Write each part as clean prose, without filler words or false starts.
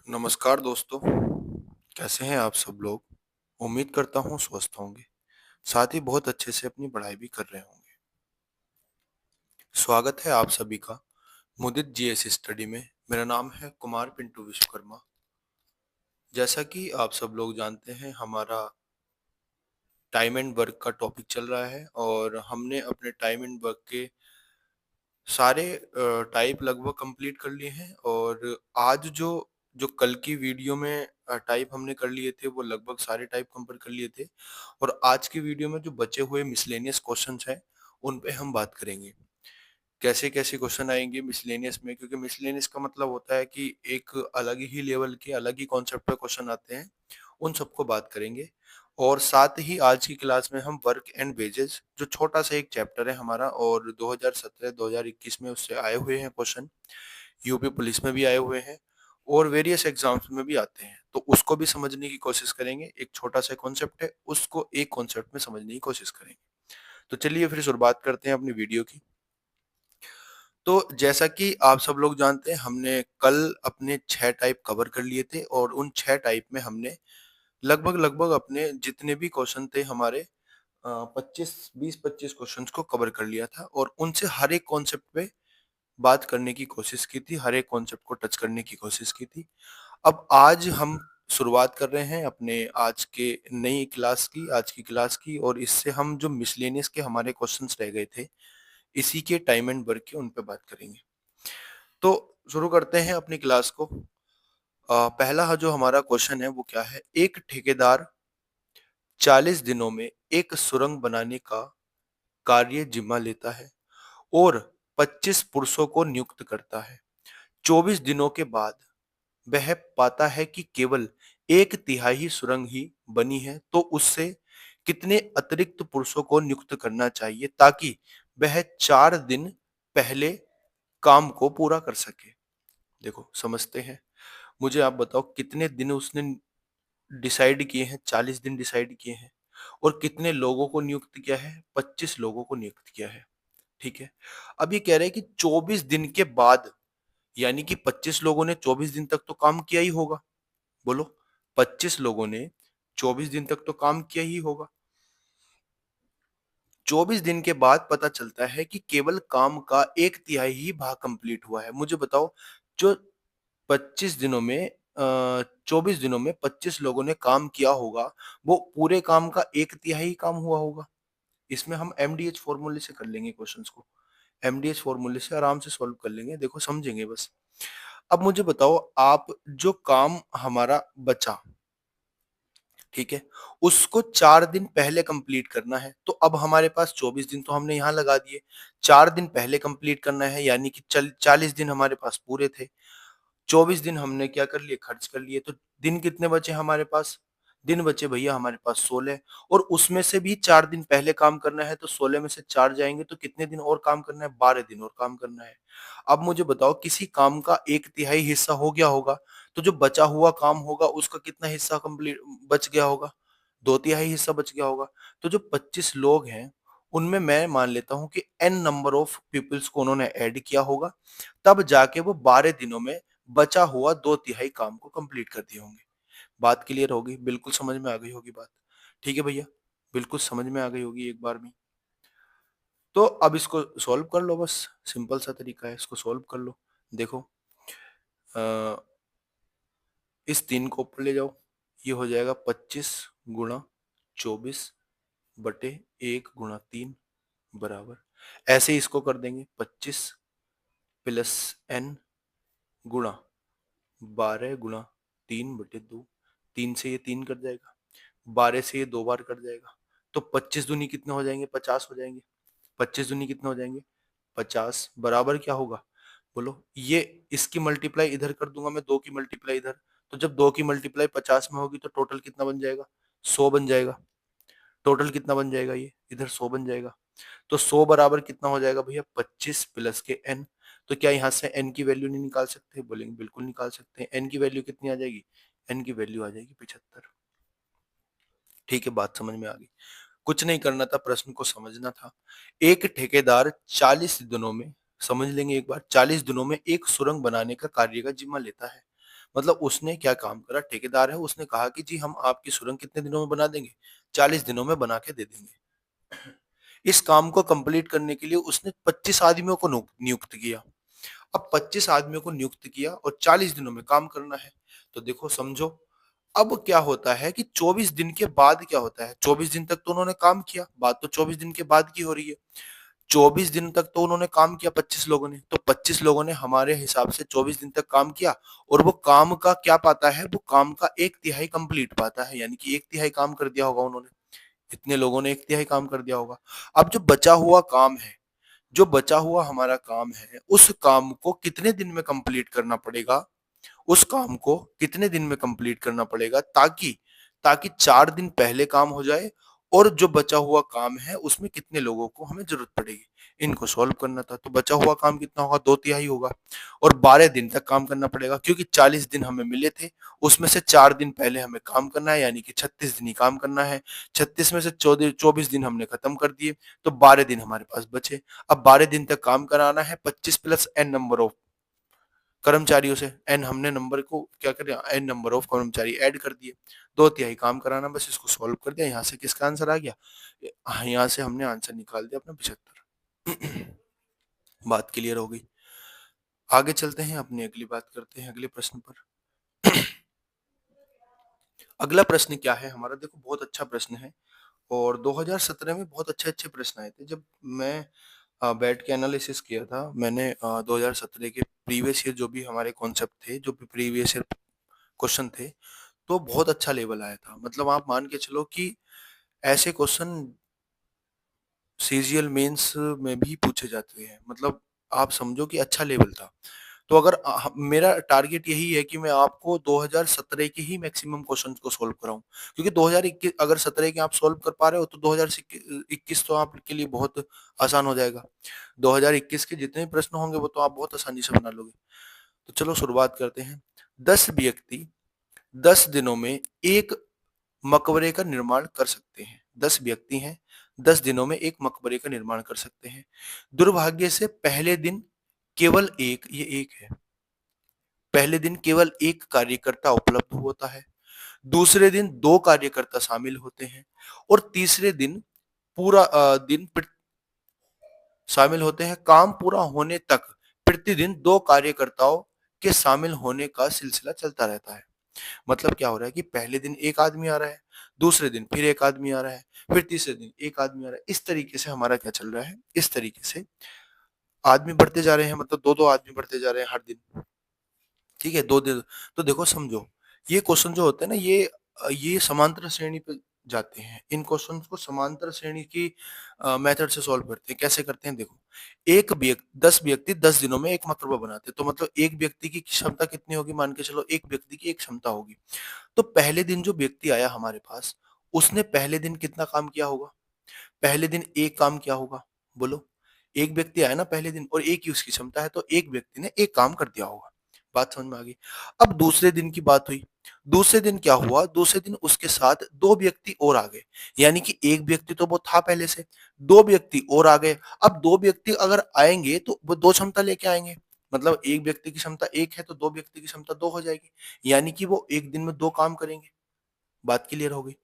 नमस्कार दोस्तों, कैसे हैं आप सब लोग? उम्मीद करता हूँ स्वस्थ होंगे, साथ ही बहुत अच्छे से अपनी पढ़ाई भी कर रहे होंगे। स्वागत है आप सभी का मुदित जीएस स्टडी में। मेरा नाम है कुमार पिंटू विश्वकर्मा। जैसा कि आप सब लोग जानते हैं, हमारा टाइम एंड वर्क का टॉपिक चल रहा है और हमने अपने टाइम एंड वर्क के सारे टाइप लगभग कंप्लीट कर लिए हैं। और आज जो जो कल की वीडियो में टाइप हमने कर लिए थे, वो लगभग सारे टाइप कंप्लीट कर लिए थे। और आज की वीडियो में जो बचे हुए मिसलेनियस क्वेश्चंस हैं, उन पे हम बात करेंगे। कैसे कैसे क्वेश्चन आएंगे मिसलेनियस में, क्योंकि मिसलेनियस का मतलब होता है कि एक अलग ही लेवल के, अलग ही कॉन्सेप्ट पे क्वेश्चन आते हैं। उन सबको बात करेंगे। और साथ ही आज की क्लास में हम वर्क एंड वेजेस, जो छोटा सा एक चैप्टर है हमारा और 2017-2021 में उससे आए हुए हैं क्वेश्चन, यूपी पुलिस में भी आए हुए हैं और वेरियस एग्जाम्स में भी आते हैं, तो उसको भी समझने की कोशिश करेंगे। एक छोटा सा कॉन्सेप्ट है, उसको एक कॉन्सेप्ट में समझने की कोशिश करेंगे। तो चलिए फिर शुरुआत करते हैं अपनी वीडियो की। तो जैसा कि आप सब लोग जानते हैं, हमने कल अपने 6 टाइप कवर कर लिए थे और उन 6 टाइप में हमने लगभग लगभग अपने जितने भी क्वेश्चन थे हमारे 20-25 क्वेश्चंस को कवर कर लिया था और उनसे हर एक कॉन्सेप्ट पे बात करने की कोशिश की थी, हर एक कॉन्सेप्ट को टच करने की कोशिश की थी। अब आज हम शुरुआत कर रहे हैं अपने आज के नई क्लास की, आज की क्लास की। और इससे हम जो मिसलेनियस के हमारे क्वेश्चंस रह गए थे, इसी के टाइम एंड वर्क के, उन पे बात करेंगे। तो शुरू करते हैं अपनी क्लास को। पहला जो हमारा क्वेश्चन है वो क्या है? एक ठेकेदार 40 दिनों में एक सुरंग बनाने का कार्य जिम्मा लेता है और 25 पुरुषों को नियुक्त करता है। 24 दिनों के बाद वह पाता है कि केवल एक तिहाई सुरंग ही बनी है, तो उससे कितने अतिरिक्त पुरुषों को नियुक्त करना चाहिए ताकि वह 4 दिन पहले काम को पूरा कर सके? देखो समझते हैं। मुझे आप बताओ, कितने दिन उसने डिसाइड किए हैं? 40 दिन डिसाइड किए हैं। और कितने लोगों को नियुक्त किया है? 25 लोगों को नियुक्त किया है। ठीक है। अब ये कह रहे हैं कि 24 दिन के बाद, यानी कि 25 लोगों ने 24 दिन तक तो काम किया ही होगा। बोलो, 25 लोगों ने 24 दिन तक तो काम किया ही होगा। 24 दिन के बाद पता चलता है कि केवल काम का एक तिहाई ही भाग कंप्लीट हुआ है। मुझे बताओ, जो 25 दिनों में 24 दिनों में 25 लोगों ने काम किया होगा, वो पूरे काम का एक तिहाई काम हुआ होगा। इसमें हम एमडीएच फॉर्मूले से कर लेंगे क्वेश्चंस को। एमडीएच फॉर्मूले से आराम से सॉल्व कर लेंगे, देखो समझेंगे बस। अब मुझे बताओ, आप जो काम हमारा बचा, ठीक है, उसको 4 दिन पहले कंप्लीट करना है। तो अब हमारे पास 24 दिन तो हमने यहाँ लगा दिए, 4 दिन पहले कंप्लीट करना है, यानी कि 40 दिन हमारे पास पूरे थे। 24 दिन हमने क्या कर लिए? खर्च कर लिए। तो दिन कितने बचे हमारे पास? दिन बचे भैया हमारे पास 16। और उसमें से भी 4 दिन पहले काम करना है, तो 16 में से 4 जाएंगे तो कितने दिन और काम करना है? 12 दिन और काम करना है। अब मुझे बताओ, किसी काम का एक तिहाई हिस्सा हो गया होगा, तो जो बचा हुआ काम होगा उसका कितना हिस्सा कंप्लीट बच गया होगा? 2 तिहाई हिस्सा बच गया होगा। तो जो 25 लोग हैं, उनमें मैं मान लेता हूं कि n नंबर ऑफ पीपल्स को उन्होंने ऐड किया होगा, तब जाके वो 12 दिनों में बचा हुआ 2 तिहाई काम को कंप्लीट कर दिए होंगे। बात क्लियर होगी? बिल्कुल समझ में आ गई होगी बात। ठीक है भैया, बिल्कुल समझ में आ गई होगी एक बार में। तो अब इसको सॉल्व कर लो, बस सिंपल सा तरीका है, इसको सॉल्व कर लो। देखो, इस 3 को ऊपर ले जाओ, ये हो जाएगा 25 गुणा 24 बटे 1 गुणा 3 बराबर। ऐसे ही इसको कर देंगे, 25 प्लस n गुणा 12 गुणा 3 बटे 2। 3 से ये 3 कट जाएगा, 12 से ये 2 बार कट जाएगा। तो 25 दूनी कितने हो जाएंगे? 50 हो जाएंगे। 25 दूनी कितने हो जाएंगे? 50 बराबर क्या होगा? बोलो। ये इसकी मल्टीप्लाई इधर कर दूंगा मैं, 2 की मल्टीप्लाई इधर। तो जब 2 की मल्टीप्लाई 50 में होगी तो टोटल कितना बन जाएगा? 100 बन जाएगा। टोटल कितना बन जाएगा? ये इधर 100 बन जाएगा। तो 100 बराबर कितना हो जाएगा भैया? 25 प्लस के n। तो क्या यहाँ से n की वैल्यू नहीं निकाल सकते? बोलेंगे बिल्कुल निकाल सकते हैं। n की वैल्यू कितनी आ जाएगी? n की वैल्यू आ जाएगी 75। ठीक है, बात समझ में आ गई। कुछ नहीं करना था, प्रश्न को समझना था। एक ठेकेदार 40 दिनों में, समझ लेंगे एक बार, 40 दिनों में एक सुरंग बनाने का कार्य का जिम्मा लेता है। मतलब उसने क्या काम करा, ठेकेदार है, उसने कहा कि जी हम आपकी सुरंग कितने दिनों में बना देंगे? 40 दिनों में बना के दे देंगे। इस काम को कंप्लीट करने के लिए उसने 25 आदमियों को नियुक्त किया। अब 25 आदमियों को नियुक्त किया और 40 दिनों में काम करना है। तो देखो समझो, अब क्या होता है कि 24 दिन के बाद क्या होता है, 24 दिन तक तो उन्होंने काम किया, बात तो 24 दिन के बाद की हो रही है। 24 दिन तक तो उन्होंने काम किया 25 लोगों ने, तो 25 लोगों ने हमारे हिसाब से 24 दिन तक काम किया और वो काम का क्या पाता है, वो काम का 1/3 कंप्लीट पाता है, यानी कि 1/3 काम कर दिया होगा उन्होंने। इतने लोगों ने 1/3 काम कर दिया होगा। अब जो बचा हुआ काम है, जो बचा हुआ हमारा काम है, उस काम को कितने दिन में कंप्लीट करना पड़ेगा, उस काम को कितने दिन में कंप्लीट करना पड़ेगा, ताकि ताकि 4 दिन पहले काम हो जाए, और जो बचा हुआ काम है उसमें कितने लोगों को हमें जरूरत पड़ेगी, इनको सॉल्व करना था। तो बचा हुआ काम कितना होगा, 2/3 होगा। और 12 दिन तक काम करना पड़ेगा, क्योंकि 40 दिन हमें मिले थे, उसमें से 4 दिन पहले हमें काम करना है, यानी कि 36 दिन ही काम करना है। 36 में से 14 24 दिन हमने खत्म कर दिए, तो 12 दिन हमारे पास बचे। अब 12 दिन तक काम कराना है, 25 प्लस एन नंबर ऑफ कर्मचारियों से, एन हमने नंबर को क्या कर दिया, एन नंबर ऑफ कर्मचारी ऐड कर दिए, 2/3 काम कराना, बस इसको सॉल्व कर दिया। यहाँ से किसका आंसर आ गया, यहाँ से हमने आंसर निकाल दिया अपना 75। बात क्लियर हो गई। आगे चलते हैं, अपनी अगली बात करते हैं अगले प्रश्न पर। अगला प्रश्न क्या है हमारा, देखो बहुत अच्छा प्रश्न है, और 2017 में बहुत अच्छे-अच्छे प्रश्न आए थे। जब मैं बैठ के एनालिसिस किया था, मैंने 2017 के प्रीवियस ईयर जो भी हमारे कॉन्सेप्ट थे, जो भी प्रीवियस ईयर क्वेश्चन थे, तो बहुत अच्छा लेवल आया था। मतलब आप मान के चलो कि ऐसे क्वेश्चन सीजीएल मेंस में भी पूछे जाते हैं। मतलब आप समझो कि अच्छा लेवल था। तो अगर मेरा टारगेट यही है कि मैं आपको 2017 के ही मैक्सिमम क्वेश्चंस को सॉल्व कराऊं, क्योंकि 2021 अगर 17 के आप सॉल्व कर पा रहे हो तो 2021 तो आपके लिए बहुत आसान हो जाएगा। 2021 के जितने भी प्रश्न होंगे वो तो आप बहुत आसानी से बना लोगे। तो चलो शुरुआत करते हैं। 10 व्यक्ति 10 दिनों में एक मकबरे का निर्माण कर सकते हैं। 10 व्यक्ति हैं, 10 दिनों में एक मकबरे का निर्माण कर सकते हैं। दुर्भाग्य से पहले दिन केवल एक, ये एक है, पहले दिन केवल एक कार्यकर्ता उपलब्ध होता है, दूसरे दिन 2 कार्यकर्ता शामिल होते हैं, और तीसरे दिन पूरा दिन शामिल होते हैं। काम पूरा होने तक प्रतिदिन 2 कार्यकर्ताओं के शामिल होने का सिलसिला चलता रहता है। मतलब क्या हो रहा है कि पहले दिन एक आदमी आ रहा है, दूसरे दिन फिर एक आदमी आ रहा है, फिर तीसरे दिन एक आदमी आ रहा है। इस तरीके से हमारा क्या चल रहा है, इस तरीके से आदमी बढ़ते जा रहे हैं, मतलब 2-2 आदमी बढ़ते जा रहे हैं हर दिन। ठीक है, 2 दिन। तो देखो समझो, ये क्वेश्चन जो होते हैं ना, ये समांतर श्रेणी पे जाते हैं। इन क्वेश्चंस को समांतर श्रेणी की मेथड से सॉल्व करते हैं। कैसे करते हैं देखो, 10 व्यक्ति 10 दिनों में एक मकतबा बनाते हैं, तो मतलब एक व्यक्ति की क्षमता कितनी होगी, मान के चलो एक व्यक्ति की एक क्षमता होगी। तो पहले दिन जो व्यक्ति आया हमारे पास, उसने पहले दिन कितना काम किया होगा? पहले दिन एक काम किया होगा, बोलो। एक व्यक्ति आया ना पहले दिन, और एक ही उसकी क्षमता है, तो एक व्यक्ति ने एक काम कर दिया होगा। बात समझ में आ गई। अब दूसरे दिन की बात हुई। दूसरे दिन क्या हुआ, दूसरे दिन उसके साथ 2 व्यक्ति और आ गए, यानी कि एक व्यक्ति तो वो था पहले से, 2 व्यक्ति और आ गए। अब 2 व्यक्ति अगर आएंगे तो वो 2 क्षमता लेके आएंगे, मतलब एक व्यक्ति की क्षमता 1 है तो 2 व्यक्ति की क्षमता 2 हो जाएगी, यानी कि वो एक दिन में 2 काम करेंगे। बात क्लियर हो गई।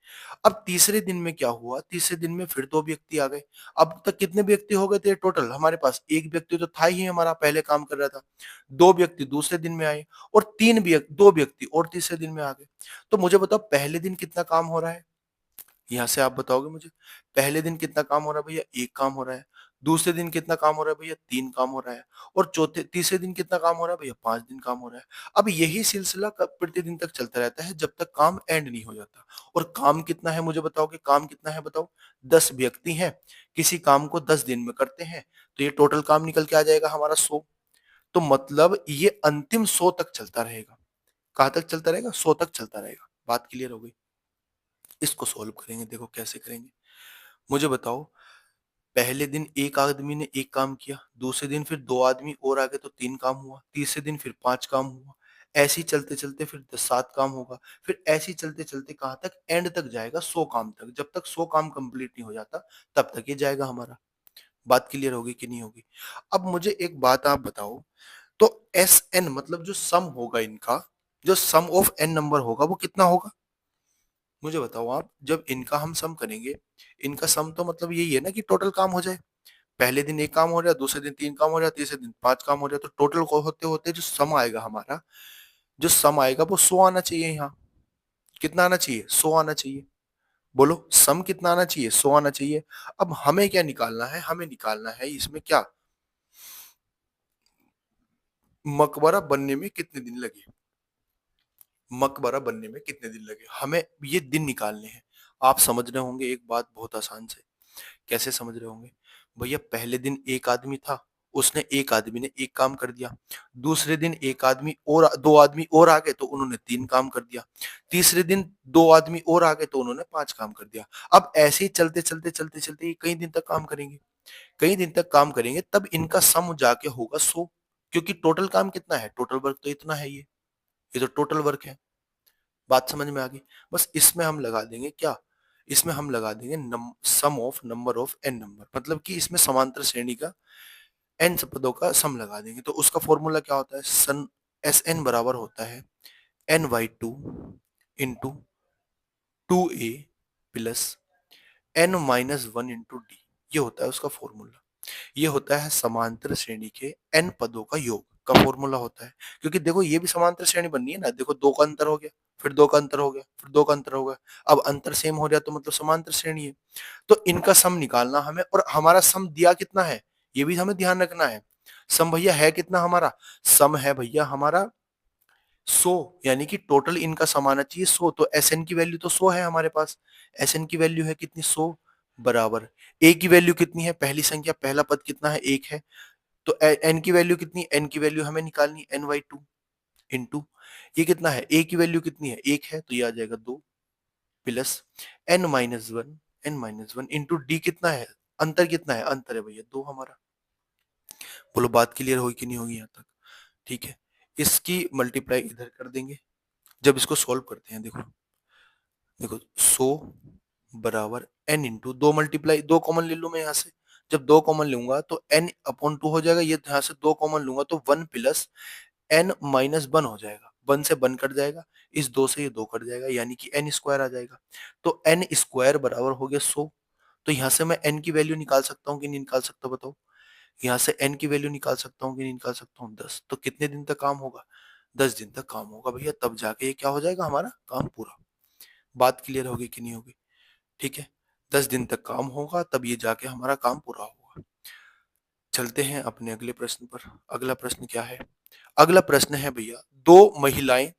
अब तीसरे दिन में क्या हुआ, तीसरे दिन में फिर 2 व्यक्ति आ गए। अब तक कितने व्यक्ति हो गए थे टोटल हमारे पास? 1 व्यक्ति तो था ही हमारा, पहले काम कर रहा था। 2 व्यक्ति दूसरे दिन में आए, और 2 व्यक्ति और तीसरे दिन में आ गए। तो मुझे बताओ पहले दिन कितना काम हो रहा है? यहाँ से आप बताओगे मुझे, पहले दिन कितना काम हो रहा है भैया? 1 काम हो रहा है। दूसरे दिन कितना काम हो रहा है भैया? 3 काम हो रहा है। और चौथे तीसरे दिन कितना काम हो रहा है भैया? 5 दिन काम हो रहा है। अब यही सिलसिला प्रतिदिन तक चलता रहता है, जब तक काम एंड नहीं हो जाता। और काम कितना है मुझे बताओगे, काम कितना है बताओ? 10 व्यक्ति हैं, किसी काम को 10 दिन में करते हैं, तो ये टोटल काम निकल के आ जाएगा हमारा 100। तो मतलब ये अंतिम 100 तक चलता रहेगा। कहाँ तक चलता रहेगा? 100 तक चलता रहेगा। बात क्लियर हो गई। इसको सॉल्व करेंगे, देखो कैसे करेंगे। मुझे बताओ, पहले दिन एक आदमी ने एक काम किया, दूसरे दिन फिर 2 आदमी और आ गए तो 3 काम हुआ, तीसरे दिन फिर 5 काम हुआ। ऐसे ही चलते-चलते फिर 7 काम होगा, फिर ऐसे ही चलते-चलते कहाँ तक? एंड तक जाएगा, 100 काम तक। जब तक 100 काम कंप्लीट नहीं हो जाता, तब तक ये जाएगा हमारा। बात क्लियर होगी कि नहीं होगी? अब मुझे एक बात आप बताओ, तो एसएन मतलब जो सम होगा इनका, जो सम ऑफ n नंबर होगा वो कितना होगा? मुझे बताओ आप, जब इनका हम सम करेंगे, इनका सम तो मतलब यही है ना कि टोटल काम हो जाए। पहले दिन एक काम हो रहा है, दूसरे दिन तीन काम हो रहा है, तीसरे दिन पांच काम हो रहा है, तो टोटल को होते होते जो सम आएगा हमारा, जो सम आएगा वो 100 आना चाहिए यहाँ। कितना आना चाहिए? 100 आना चाहिए। बोलो सम कितना आना चाहिए? 100 आना चाहिए। अब हमें क्या निकालना है? हमें निकालना है इसमें क्या, मकबरा बनने में कितने दिन लगे। मकबरा बनने में कितने दिन लगे, हमें ये दिन निकालने हैं। आप समझ रहे होंगे एक बात बहुत आसान से। कैसे समझ रहे होंगे? भैया पहले दिन एक आदमी था, उसने एक आदमी ने एक काम कर दिया। दूसरे दिन एक आदमी और दो आदमी और आ गए तो उन्होंने तीन काम कर दिया। तीसरे दिन दो आदमी और आ गए तो उन्होंने पांच काम कर दिया। अब ऐसे ही चलते चलते चलते चलते ये कई दिन तक काम करेंगे। कई दिन तक काम करेंगे तब इनका सम जाके होगा 100। क्योंकि टोटल काम कितना है? टोटल वर्क तो इतना है, ये तो टोटल वर्क है। बात समझ में आ गई? बस इसमें हम लगा देंगे क्या, इसमें हम लगा देंगे sum of number of N number, मतलब कि इसमें समांतर श्रेणी का एन पदों का सम लगा देंगे। तो उसका फॉर्मूला क्या होता है? सन एस एन बराबर होता है n/2 into 2a plus n-1 into D. ये होता है उसका फॉर्मूला। ये होता है समांतर श्रेणी के n पदों का योग का फॉर्मूला होता है। क्योंकि देखो ये भी समांतर श्रेणी बननी है ना, देखो दो का अंतर हो गया, फिर दो का अंतर हो गया, फिर दो का अंतर हो गया। अब अंतर सेम हो गया तो मतलब समांतर श्रेणी है। तो इनका सम निकालना हमें, और हमारा सम दिया कितना है ये भी हमें ध्यान रखना है। सम भैया है कितना हमारा? सम है भैया हमारा 100, यानी कि टोटल इनका सम आना चाहिए 100। तो एस एन की वैल्यू तो 100 है हमारे पास। एस एन की वैल्यू है कितनी? 100 बराबर ए की वैल्यू कितनी है? पहली संख्या पहला पद कितना है? एक है। तो एन की वैल्यू कितनी? एन की वैल्यू हमें निकालनी n/2 इंटू ये कितना है? ए की वैल्यू कितनी है? एक है, तो ये आ जाएगा 2 प्लस n-1 इंटू डी कितना है? अंतर कितना है? अंतर है भैया 2 हमारा। बोलो बात क्लियर होगी कि नहीं होगी यहाँ तक? ठीक है। इसकी मल्टीप्लाई इधर कर देंगे जब इसको सॉल्व करते हैं। देखो देखो 100 बराबर n इंटू दो, मल्टीप्लाई दो कॉमन ले लूं मैं यहाँ से। जब दो कॉमन लूंगा तो n/2 हो जाएगा, ये यहाँ से दो कॉमन लूंगा तो 1 प्लस n-1 हो जाएगा। 1 से 1 कट जाएगा, इस 2 से ये 2 कट जाएगा, यानी कि n स्क्वायर आ जाएगा। तो n स्क्वायर बराबर हो गया 100। तो यहाँ से मैं n की वैल्यू निकाल सकता हूँ कि नहीं निकाल सकता बताओ? यहाँ से n की वैल्यू निकाल सकता हूँ कि नहीं निकाल सकता हूँ? 10। तो कितने दिन तक काम होगा? 10 दिन तक काम होगा भैया, तब जाके ये क्या हो जाएगा हमारा काम पूरा। बात क्लियर होगी कि नहीं होगी? ठीक है। 10 दिन तक काम होगा तब ये जाके हमारा काम पूरा होगा। चलते हैं अपने अगले प्रश्न पर। अगला प्रश्न क्या है? अगला प्रश्न है भैया, दो महिलाएं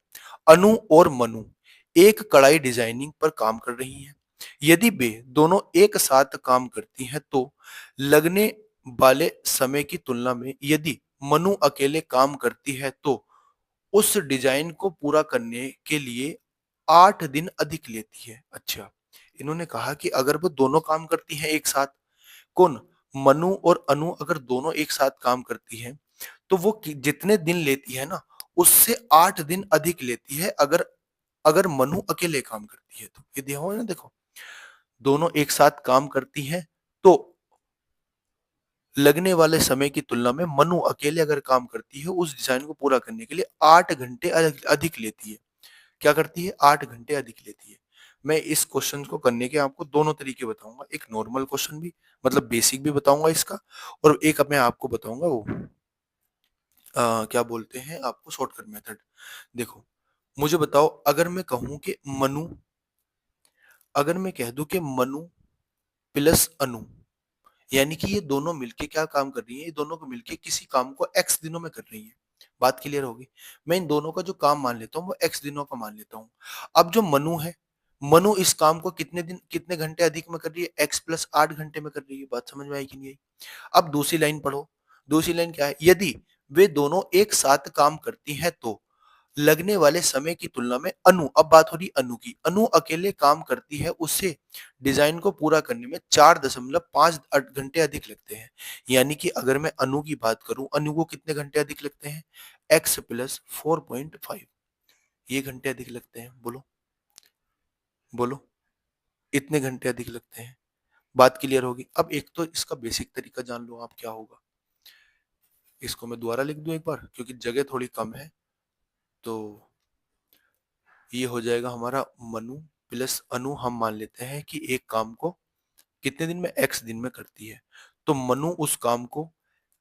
अनु और मनु एक कढ़ाई डिजाइनिंग पर काम कर रही हैं। यदि वे दोनों एक साथ काम करती हैं तो लगने वाले समय की तुलना में यदि मनु अकेले काम करती है तो उस डिजाइन को पूरा करने के लिए 8 दिन अधिक लेती है। अच्छा, इन्होंने कहा कि अगर वो दोनों काम करती हैं एक साथ, कौन? मनु और अनु अगर दोनों एक साथ काम करती हैं तो वो जितने दिन लेती है ना, उससे 8 दिन अधिक लेती है अगर अगर मनु अकेले काम करती है तो। ये देखो ना, देखो दोनों एक साथ काम करती हैं तो लगने वाले समय की तुलना में मनु अकेले अगर काम करती है उस डिजाइन को पूरा करने के लिए 8 घंटे अधिक लेती है। क्या करती है? 8 घंटे अधिक लेती है। मैं इस क्वेश्चन को करने के आपको दोनों तरीके बताऊंगा, एक नॉर्मल क्वेश्चन भी, मतलब बेसिक भी बताऊंगा इसका, और एक अब मैं आपको बताऊंगा वो क्या बोलते हैं आपको शॉर्टकट मेथड। देखो मुझे बताओ, अगर मैं कहूं कि मनु, अगर मैं कह दूं कि मनु प्लस अनु, यानी कि ये दोनों मिलके क्या काम कर रही है? ये दोनों को मिलके किसी काम को एक्स दिनों में कर रही है। बात क्लियर होगी? मैं इन दोनों का जो काम मान लेता हूँ वो एक्स दिनों का मान लेता हूँ। अब जो मनु है, मनु इस काम को कितने दिन कितने घंटे अधिक में कर रही है? एक्स प्लस 8 घंटे में कर रही है। बात समझ में आई कि नहीं आई? अब दूसरी लाइन पढ़ो। दूसरी लाइन क्या है? यदि वे दोनों एक साथ काम करती हैं तो लगने वाले समय की तुलना में अनु, अब बात हो रही अनु की, अनु अकेले काम करती है उससे डिजाइन को पूरा करने में 4.5 घंटे अधिक लगते हैं। यानी कि अगर मैं अनु की बात करूं, अनु को कितने घंटे अधिक लगते हैं? x प्लस 4.5, ये घंटे अधिक लगते हैं। बोलो बोलो, इतने घंटे अधिक लगते हैं। बात क्लियर होगी? अब एक तो इसका बेसिक तरीका जान लो आप क्या होगा। इसको मैं दोबारा लिख दूं एक बार क्योंकि जगह थोड़ी कम है, तो ये हो जाएगा हमारा मनु प्लस अनु। हम मान लेते हैं कि एक काम को कितने दिन में, x दिन में करती है, तो मनु उस काम को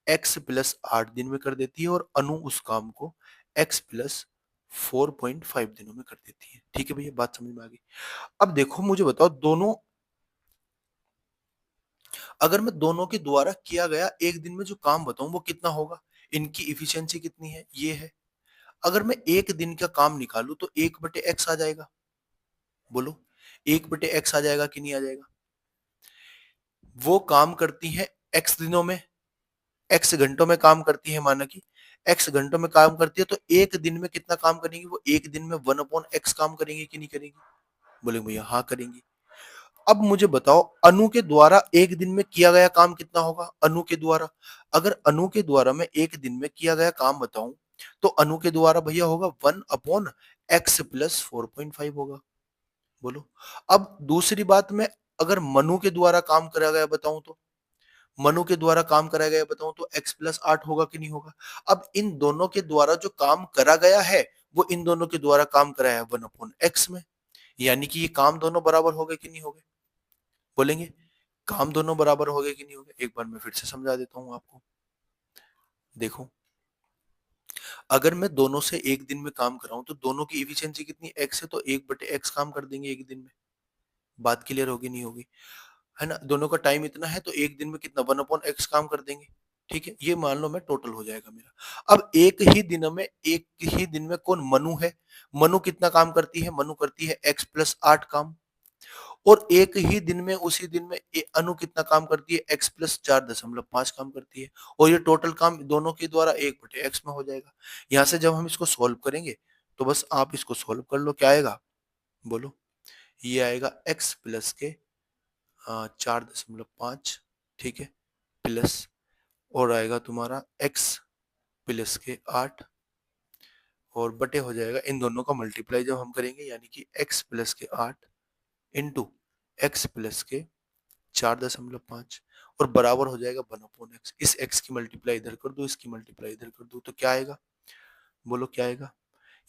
x प्लस 8 दिन में कर देती है और अनु उस काम को x प्लस 4.5 दिनों में कर देती है। ठीक है भैया, बात समझ में आ गई। अब देखो मुझे बताओ, दोनों, अगर मैं दोनों के द्वारा किया गया एक दिन में जो काम बताऊं वो कितना होगा, इनकी इफिशियंसी कितनी है, ये है। अगर मैं एक दिन का काम निकालूं तो 1/x आ जाएगा। बोलो, 1/x आ जाएगा कि नहीं आ जाएगा। वो काम करती है x दिनों में, x घंटों में काम करती है, माना कि x घंटों में काम करती है, तो एक दिन में कितना काम करेंगी वो, एक दिन में 1/x काम करेंगी कि नहीं करेंगी। बोले भैया हाँ करेंगी। अब मुझे बताओ, अनु के द्वारा एक दिन में किया गया काम कितना होगा, अनु के द्वारा। अगर अनु के द्वारा मैं एक दिन में किया गया काम बताऊं तो अनु के द्वारा भैया होगा 1/x प्लस 4.5 होगा। बोलो। अब दूसरी बात में, अगर मनु के द्वारा काम करा गया बताऊं तो, मनु के द्वारा काम करा गया बताऊं तो x प्लस 8 होगा कि नहीं होगा। अब इन दोनों के द्वारा जो काम करा गया है वो इन दोनों के द्वारा काम कराया है 1/x में, यानी कि ये काम दोनों बराबर हो गए कि नहीं हो गए। बोलेंगे काम दोनों बराबर हो गए कि नहीं हो गए। एक बार मैं फिर से समझा देता हूं आपको। देखो, अगर मैं दोनों से एक दिन में काम कराऊं तो दोनों की इफिशियंसी कितनी, x है तो 1/x काम कर देंगे एक दिन में। बात क्लियर होगी नहीं होगी, है ना। दोनों का टाइम इतना है तो एक दिन में कितना, 1/x काम कर देंगे। ठीक है, ये मान लो मैं टोटल हो जाएगा मेरा। अब एक ही दिन में कौन, मनु है। मनु कितना काम करती है, मनु करती है x प्लस 8 काम। और एक ही दिन में, उसी दिन में अनु कितना काम करती है, x प्लस 4.5 काम करती है। और ये टोटल काम दोनों के द्वारा 1/x में हो जाएगा। यहाँ से जब हम इसको सोल्व करेंगे तो बस आप इसको सोल्व कर लो, क्या आएगा बोलो। ये आएगा x प्लस के 4.5, ठीक है, प्लस, और आएगा तुम्हारा x प्लस के 8, और बटे हो जाएगा इन दोनों का मल्टीप्लाई जब हम करेंगे, यानी कि x प्लस के 8 इंटू एक्स प्लस के 4.5, और बराबर हो जाएगा 1/x। इस x की मल्टीप्लाई इधर कर दो, इसकी मल्टीप्लाई इधर कर दो, तो क्या आएगा बोलो, क्या आएगा।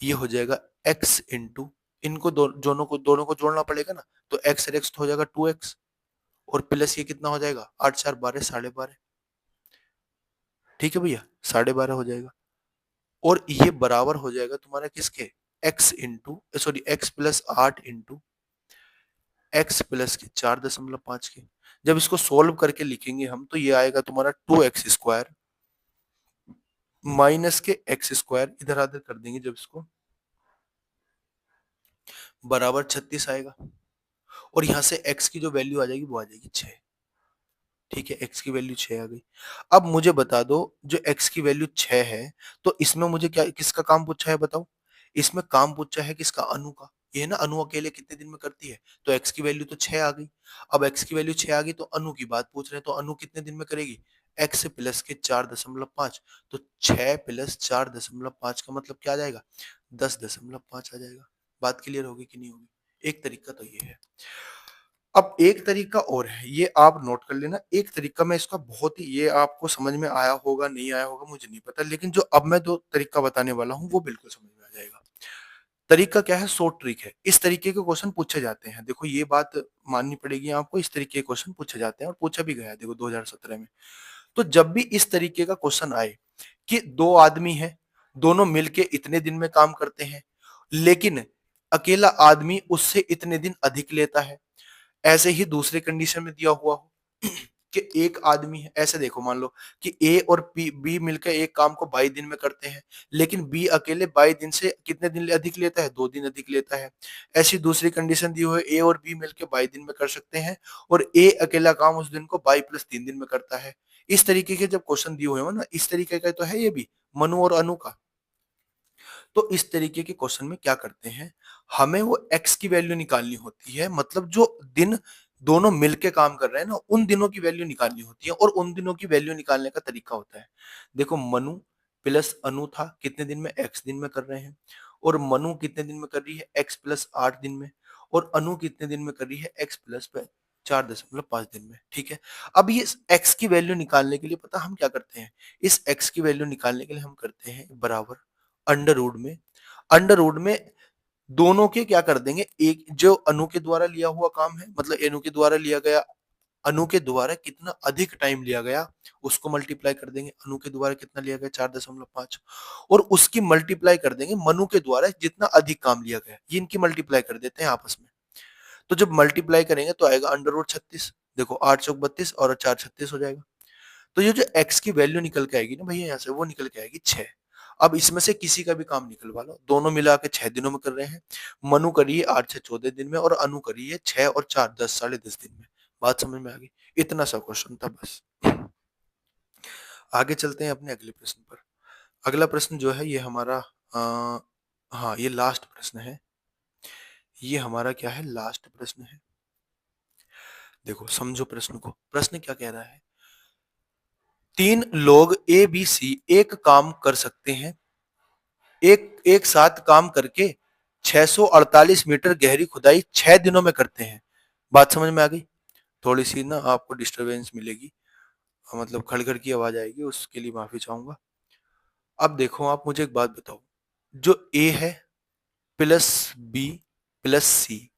ये हो जाएगा x इंटू, इनको दोनों को जोड़ना पड़ेगा ना, तो x और x हो जाएगा 2x, और प्लस ये कितना हो जाएगा, 8 4 12, 12.5। ठीक है भैया, 12.5 हो जाएगा। और ये बराबर हो जाएगा तुम्हारा किसके, x into, sorry, x plus 8 into x plus के 4.5 के। जब इसको सोल्व करके लिखेंगे हम तो ये आएगा तुम्हारा 2x² माइनस के x², इधर आधर कर देंगे जब इसको, बराबर 36 आएगा। और यहां से x की जो वैल्यू आ जाएगी वो आ जाएगी 6। ठीक है, x की वैल्यू 6 आ गई। अब मुझे बता दो, जो x की वैल्यू 6 है, तो इसमें मुझे क्या, किसका काम पूछा है बताओ। इसमें काम पूछा है किसका, अनु का। ये ना, अनु अकेले कितने दिन में करती है, तो x की वैल्यू तो 6 आ गई। अब x की वैल्यू 6 आ गई तो अनु की बात पूछ रहे हैं, तो अनु कितने दिन में करेगी, x प्लस के 4.5, तो 6 प्लस 4.5 का मतलब क्या आ जाएगा, 10.5 आ जाएगा। बात क्लियर होगी कि नहीं होगी। एक तरीका तो ये है। अब एक तरीका और है, ये आप नोट कर लेना। एक तरीका मैं इसका बहुत ही, ये आपको समझ में आया होगा नहीं आया होगा मुझे नहीं पता, लेकिन जो अब मैं दो तरीका बताने वाला हूँ वो बिल्कुल समझ में आ जाएगा। तरीका क्या है, शॉर्ट ट्रिक है। इस तरीके के क्वेश्चन पूछे जाते हैं, देखो ये बात माननी पड़ेगी आपको, इस तरीके के क्वेश्चन पूछे जाते हैं और पूछा भी गया है देखो 2017 में। तो जब भी इस तरीके का क्वेश्चन आए कि दो आदमी हैं, दोनों मिलके इतने दिन में काम करते हैं, लेकिन अकेला आदमी उससे इतने दिन अधिक लेता है। ऐसे ही दूसरे कंडीशन में दिया हुआ हो कि एक आदमी है, ऐसे देखो मान लो कि ए और बी मिलकर एक काम को 22 दिन में करते हैं, लेकिन बी अकेले 22 दिन से कितने दिन अधिक लेता है, 2 दिन अधिक लेता है। ऐसी दूसरी कंडीशन दी हुई है, ए और बी मिलकर 22 दिन में कर सकते हैं, और ए अकेला काम उस दिन को 22 + 3 दिन में करता है। इस तरीके के जब क्वेश्चन दिए हुए हो ना, इस तरीके का तो है ये भी, मनु और अनु का। तो इस तरीके के क्वेश्चन में क्या करते हैं, हमें वो x की वैल्यू निकालनी होती है, मतलब जो दिन दोनों मिलके काम कर रहे हैं ना, उन दिनों की वैल्यू निकालनी होती है, और उन दिनों की वैल्यू निकालने का तरीका होता है। देखो, मनु प्लस अनु था, कितने दिन में, x दिन में कर रहे हैं, और मनु कितने दिन में कर रही है, x प्लस 8 दिन में, और अनु कितने दिन में कर रही है, x प्लस 4.5 दिन में। ठीक है, अब ये x की वैल्यू निकालने के लिए पता हम क्या करते हैं, इस x की वैल्यू निकालने के लिए हम करते हैं बराबर अंडर रूट में, अंडर रूट में दोनों के क्या कर देंगे, एक जो अनु के द्वारा लिया हुआ काम है, मतलब अनु के द्वारा लिया गया, अनु के द्वारा कितना अधिक टाइम लिया गया उसको मल्टीप्लाई कर देंगे। अनु के द्वारा कितना लिया गया 4.5, और उसकी मल्टीप्लाई कर देंगे मनु के द्वारा जितना अधिक काम लिया गया, ये इनकी मल्टीप्लाई कर देते हैं आपस में। तो जब मल्टीप्लाई करेंगे तो आएगा अंडर रूट 36। देखो 8 चौक 32 और 4 36 हो जाएगा। तो ये जो x की वैल्यू निकल के आएगी ना भैया यहाँ से, वो निकल के आएगी 6। अब इसमें से किसी का भी काम निकलवा लो, दोनों मिला के 6 दिनों में कर रहे हैं। मनु करिए 8 से 14 दिन में, और अनु करिए 6 और 4 10 साढ़े 10 दिन में। बात समझ में आ गई? इतना सा क्वेश्चन था बस। आगे चलते हैं अपने अगले प्रश्न पर। अगला प्रश्न जो है ये हमारा हाँ ये लास्ट प्रश्न है। ये हमारा क्या है, लास्ट प्रश्न है। देखो समझो प्रश्न को, प्रश्न क्या कह रहा है। 3 लोग ए बी सी एक काम कर सकते हैं, एक एक साथ काम करके 648 मीटर गहरी खुदाई 6 दिनों में करते हैं। बात समझ में आ गई? थोड़ी सी ना आपको डिस्टरबेंस मिलेगी, मतलब खड़खड़ की आवाज आएगी, उसके लिए माफी चाहूंगा। अब देखो आप मुझे एक बात बताओ, जो ए है प्लस बी प्लस सी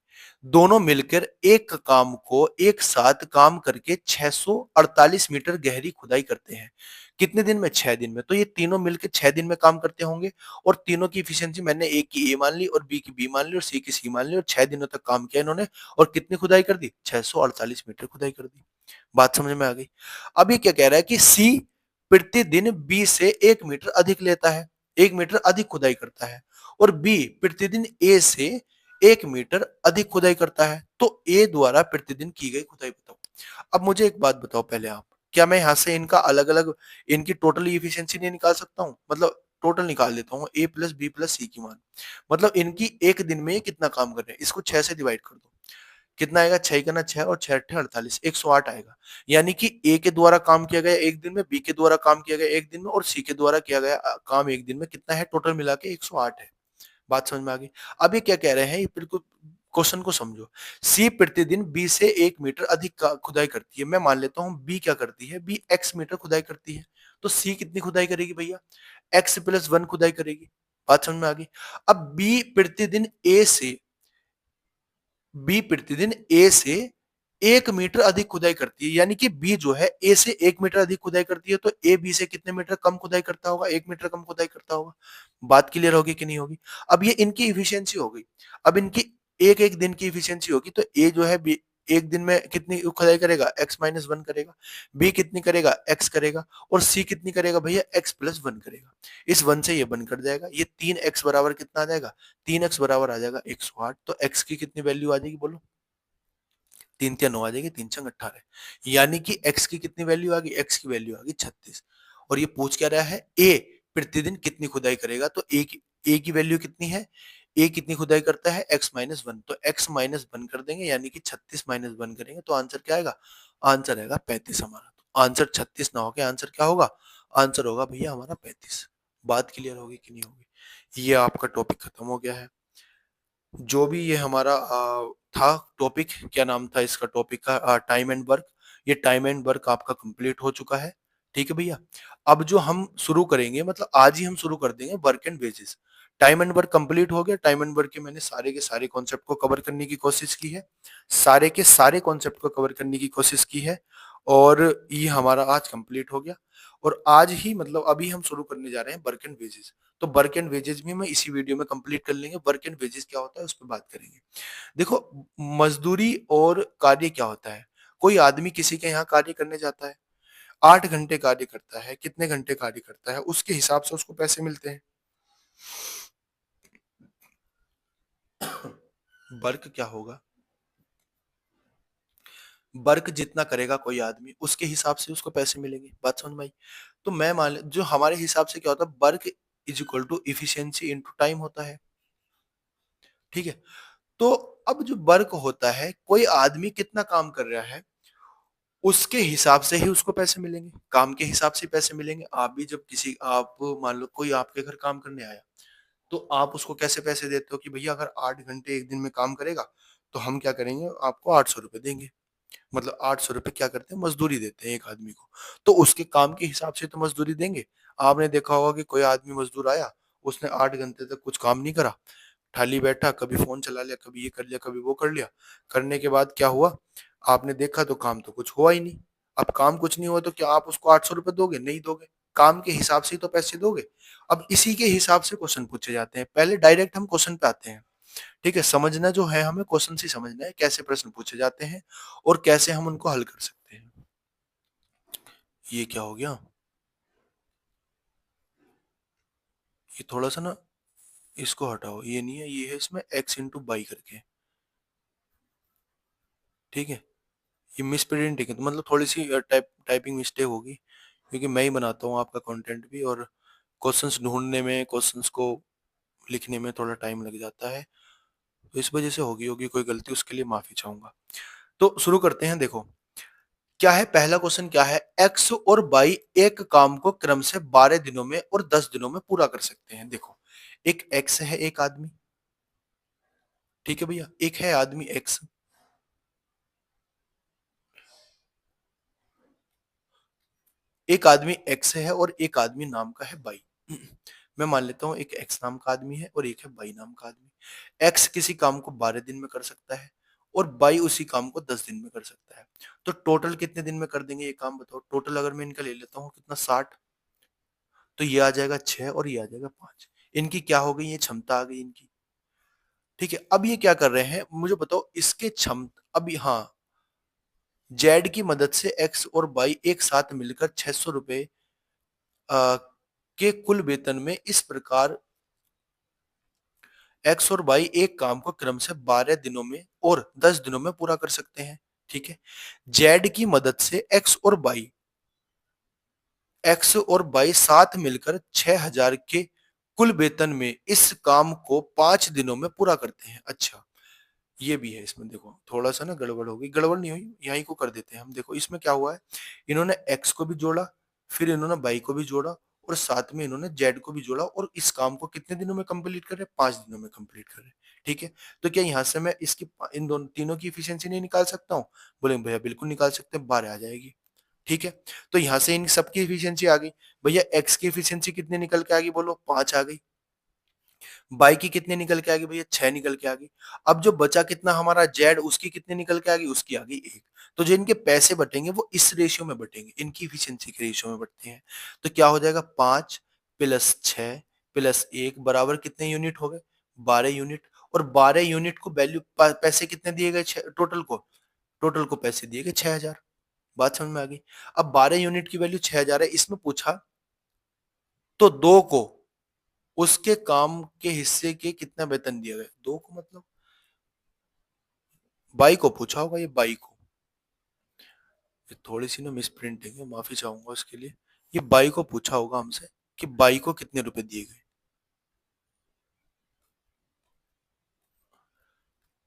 दोनों मिलकर एक काम को एक साथ काम करके 648 मीटर गहरी खुदाई करते हैं। कितने दिन में? 6 दिन में। तो ये तीनों मिलकर 6 दिन में काम करते होंगे, और तीनों की इफिशियंसी मैंने ए की ए मान ली और बी की बी मान ली और सी की सी मान ली, और 6 दिनों तक काम किया इन्होंने, और कितनी खुदाई कर दी? 648 मीटर खुदाई कर दी। बात समझ में आ गई? अब ये क्या कह रहा है कि सी प्रतिदिन बी से 1 मीटर अधिक लेता है, 1 मीटर अधिक खुदाई करता है, और बी प्रतिदिन ए से 1 मीटर अधिक खुदाई करता है। तो ए द्वारा प्रतिदिन की गई खुदाई बताओ। अब मुझे एक बात बताओ पहले आप, क्या मैं यहाँ से इनका अलग अलग, इनकी टोटल इफिशियंसी नहीं निकाल सकता हूँ? मतलब टोटल निकाल लेता हूँ, ए प्लस बी प्लस सी की मान, मतलब इनकी एक दिन में ये कितना काम कर रहे हैं, इसको 6 से डिवाइड कर दो। कितना आएगा? 6 का ना 6 और 6 अट्ठे 48, 108 आएगा। यानी कि ए के द्वारा काम किया गया एक दिन में, बी के द्वारा काम किया गया एक दिन में, और सी के द्वारा किया गया काम एक दिन में, कितना है टोटल मिला के? 108 है। बात समझ में आ गई? अब ये क्या कह रहे हैं, ये बिल्कुल क्वेश्चन को समझो। सी प्रतिदिन बी से 1 मीटर अधिक खुदाई करती है। मैं मान लेता हूं बी क्या करती है, बी एक्स मीटर खुदाई करती है। तो सी कितनी खुदाई करेगी भैया? एक्स प्लस 1 खुदाई करेगी। बात समझ में आ गई? अब बी प्रतिदिन ए से 1 मीटर अधिक खुदाई करती है, यानी कि बी जो है ए से 1 मीटर अधिक खुदाई करती है, तो ए बी से कितने मीटर कम खुदाई करता होगा? 1 मीटर कम खुदाई करता होगा। बात क्लियर होगी कि नहीं होगी? अब ये इनकी इफिशियंसी हो गई। अब इनकी एक एक दिन की इफिशियंसी होगी, तो ए जो है बी एक दिन में कितनी खुदाई करेगा? x-1 करेगा। बी कितनी करेगा? x करेगा। और सी कितनी करेगा भैया? x+1 करेगा। इस 1 से ये 1 कट जाएगा, ये 3x बराबर कितना आ जाएगा? 3x बराबर आ जाएगा 108। तो x की कितनी वैल्यू आ जाएगी बोलो? 3 तिया 9 आ जाएगी, 3 छंग 18। यानी कि x की कितनी वैल्यू आ गई? x की वैल्यू आ गई 36। और ये पूछ क्या रहा है? a प्रतिदिन कितनी खुदाई करेगा? तो a की वैल्यू कितनी है? a कितनी खुदाई करता है? x-1। तो x-1 कर देंगे, यानी कि 36 -1 करेंगे तो आंसर क्या आएगा? आंसर आएगा 35 हमारा। तो आंसर 36 ना होके आंसर क्या होगा? आंसर होगा भैया हमारा 35। बात क्लियर होगी कि नहीं होगी? ये आपका टॉपिक खत्म हो गया है। जो भी ये हमारा था टॉपिक, क्या नाम था इसका टॉपिक का? Time and work. ये टाइम एंड वर्क आपका कंप्लीट हो चुका है। ठीक है भैया। अब जो हम शुरू करेंगे, मतलब आज ही हम शुरू कर देंगे work and wages. Time and work complete हो गया। टाइम एंड वर्क के मैंने सारे के सारे कॉन्सेप्ट को कवर करने की कोशिश की है, सारे के सारे कॉन्सेप्ट को कवर करने की कोशिश की है, और ये हमारा आज कंप्लीट हो गया। और आज ही मतलब अभी हम शुरू करने जा रहे हैं वर्क एंड वेजेस। तो वर्क एंड वेजेस भी मैं इसी वीडियो में कंप्लीट कर लेंगे। वर्क एंड वेजेस क्या होता है उस पर बात करेंगे। देखो मजदूरी और कार्य क्या होता है। कोई आदमी किसी के यहाँ कार्य करने जाता है, 8 घंटे कार्य करता है, कितने घंटे कार्य करता है उसके हिसाब से उसको पैसे मिलते हैं। वर्क क्या होगा? वर्क जितना करेगा कोई आदमी उसके हिसाब से उसको पैसे मिलेंगे। बात समझ में आई? तो मैं मान जो हमारे हिसाब से क्या होता है, work is equal to efficiency into time होता है। ठीक है। तो अब जो वर्क होता है, कोई आदमी कितना काम कर रहा है उसके हिसाब से ही उसको पैसे मिलेंगे, काम के हिसाब से पैसे मिलेंगे। आप भी जब किसी आप मान लो कोई आपके घर काम करने आया, तो आप उसको कैसे पैसे देते हो कि भैया अगर 8 घंटे एक दिन में काम करेगा तो हम क्या करेंगे, आपको 800 रुपये देंगे। मतलब 800 रुपये क्या करते हैं, मजदूरी देते हैं एक आदमी को। तो उसके काम के हिसाब से तो मजदूरी देंगे। आपने देखा होगा कि कोई आदमी मजदूर आया, उसने 8 घंटे तक कुछ काम नहीं करा, खाली बैठा, कभी फ़ोन चला लिया, कभी ये कर लिया, कभी वो कर लिया। करने के बाद क्या हुआ, आपने देखा तो काम तो कुछ हुआ ही नहीं। अब काम कुछ नहीं हुआ तो क्या आप उसको ₹800 दोगे? नहीं दोगे। काम के हिसाब से ही तो पैसे दोगे। अब इसी के हिसाब से क्वेश्चन पूछे जाते हैं। पहले डायरेक्ट हम क्वेश्चन पे आते हैं, ठीक है? समझना जो है हमें क्वेश्चन से ही समझना है, कैसे प्रश्न पूछे जाते हैं और कैसे हम उनको हल कर सकते हैं। ये क्या हो गया? ये थोड़ा-सा ना इसको हटाओ, ये नहीं है, ये है इसमें x इंटू वाई करके, ठीक है? ये मिसप्रिंटिंग है तो मतलब थोड़ी-सी टाइपिंग मिस्टेक होगी क्योंकि मैं ही बनाता हूँ आपका कंटेंट भी और क्वेश्चंस ढूँढने में, क्वेश्चंस को लिखने में थोड़ा टाइम लग जाता है। तो इस वजह से होगी कोई गलती, उसके लिए माफ़ी चाहूँगा। तो शुरू करते हैं, देखो क्या है पहला क्वेश्चन, क्या है, एक्स और वाई एक काम को क्रम से 12 दिनों में और 10 दिनों में पूरा कर सकते हैं। देखो, एक एक्स है, एक आदमी, ठीक है भैया, एक है आदमी एक्स, एक आदमी एक्स है और एक आदमी नाम का है बाई। मैं मान लेता हूं एक एक्स नाम का आदमी है और एक है बाई नाम का आदमी। एक्स किसी काम को 12 दिन में कर सकता है और बाई उसी काम को 10 दिन में कर सकता है। तो टोटल कितने दिन में कर देंगे ये काम, बताओ? टोटल अगर मैं इनका ले लेता हूँ कितना, 60, तो ये आ जाएगा 6 और ये आ जाएगा 5। इनकी क्या हो गई, ये क्षमता आ गई इनकी, ठीक है? अब ये क्या कर रहे हैं मुझे बताओ, इसके क्षमता, अभी हाँ, जेड की मदद से एक्स और वाई एक साथ मिलकर 600 रुपए के कुल वेतन में इस प्रकार एक्स और वाई एक काम को क्रम से 12 दिनों में और 10 दिनों में पूरा कर सकते हैं, ठीक है? जेड की मदद से एक्स और वाई साथ मिलकर 6000 के कुल वेतन में इस काम को 5 दिनों में पूरा करते हैं। अच्छा, ये भी है इसमें, देखो थोड़ा सा ना गड़बड़ होगी, गड़बड़ नहीं हुई, यहीं को कर देते हैं हम। देखो इसमें क्या हुआ है, इन्होंने एक्स को भी जोड़ा, फिर इन्होंने वाई को भी जोड़ा और साथ में इन्होंने जेड को भी जोड़ा और इस काम को कितने दिनों में कंप्लीट कर रहे हैं, 5 दिनों में कंप्लीट कर रहे हैं, ठीक है? तो क्या यहाँ से मैं इसकी इन दोनों तीनों की इफिशियंसी नहीं निकाल सकता हूँ? बोले भैया बिल्कुल निकाल सकते हैं, 12 आ जाएगी, ठीक है? तो यहाँ से इन सबकी इफिशियंसी आ गई। भैया एक्स की इफिशियंसी कितनी निकल के आ गई, बोलो? 5 आ गई। बाई की कितनी निकल के आ गई भैया, 6 निकल के आ गई। अब जो बचा कितना हमारा जेड, उसकी कितनी निकल के आ गई, उसकी आ गई 1। तो जो इनके पैसे बटेंगे वो इस रेशियो में बटेंगे, इनकी इफिशियंसी के रेशियो में बटते हैं। तो क्या हो जाएगा, 5 प्लस 6 प्लस 1 बराबर कितने यूनिट हो गए, 12 यूनिट। और 12 यूनिट को वैल्यू पैसे कितने दिए गए, टोटल को पैसे दिए गए 6000। बात समझ में आ गई? अब 12 यूनिट की वैल्यू 6000 है, इसमें पूछा तो दो को उसके काम के हिस्से के कितना वेतन दिया गया, दो को मतलब बाई को पूछा होगा, ये बाई को, ये थोड़ी सी ना मिस प्रिंटिंग है, माफी चाहूंगा उसके लिए। ये बाई को पूछा होगा हमसे कि बाई को कितने रुपए दिए गए,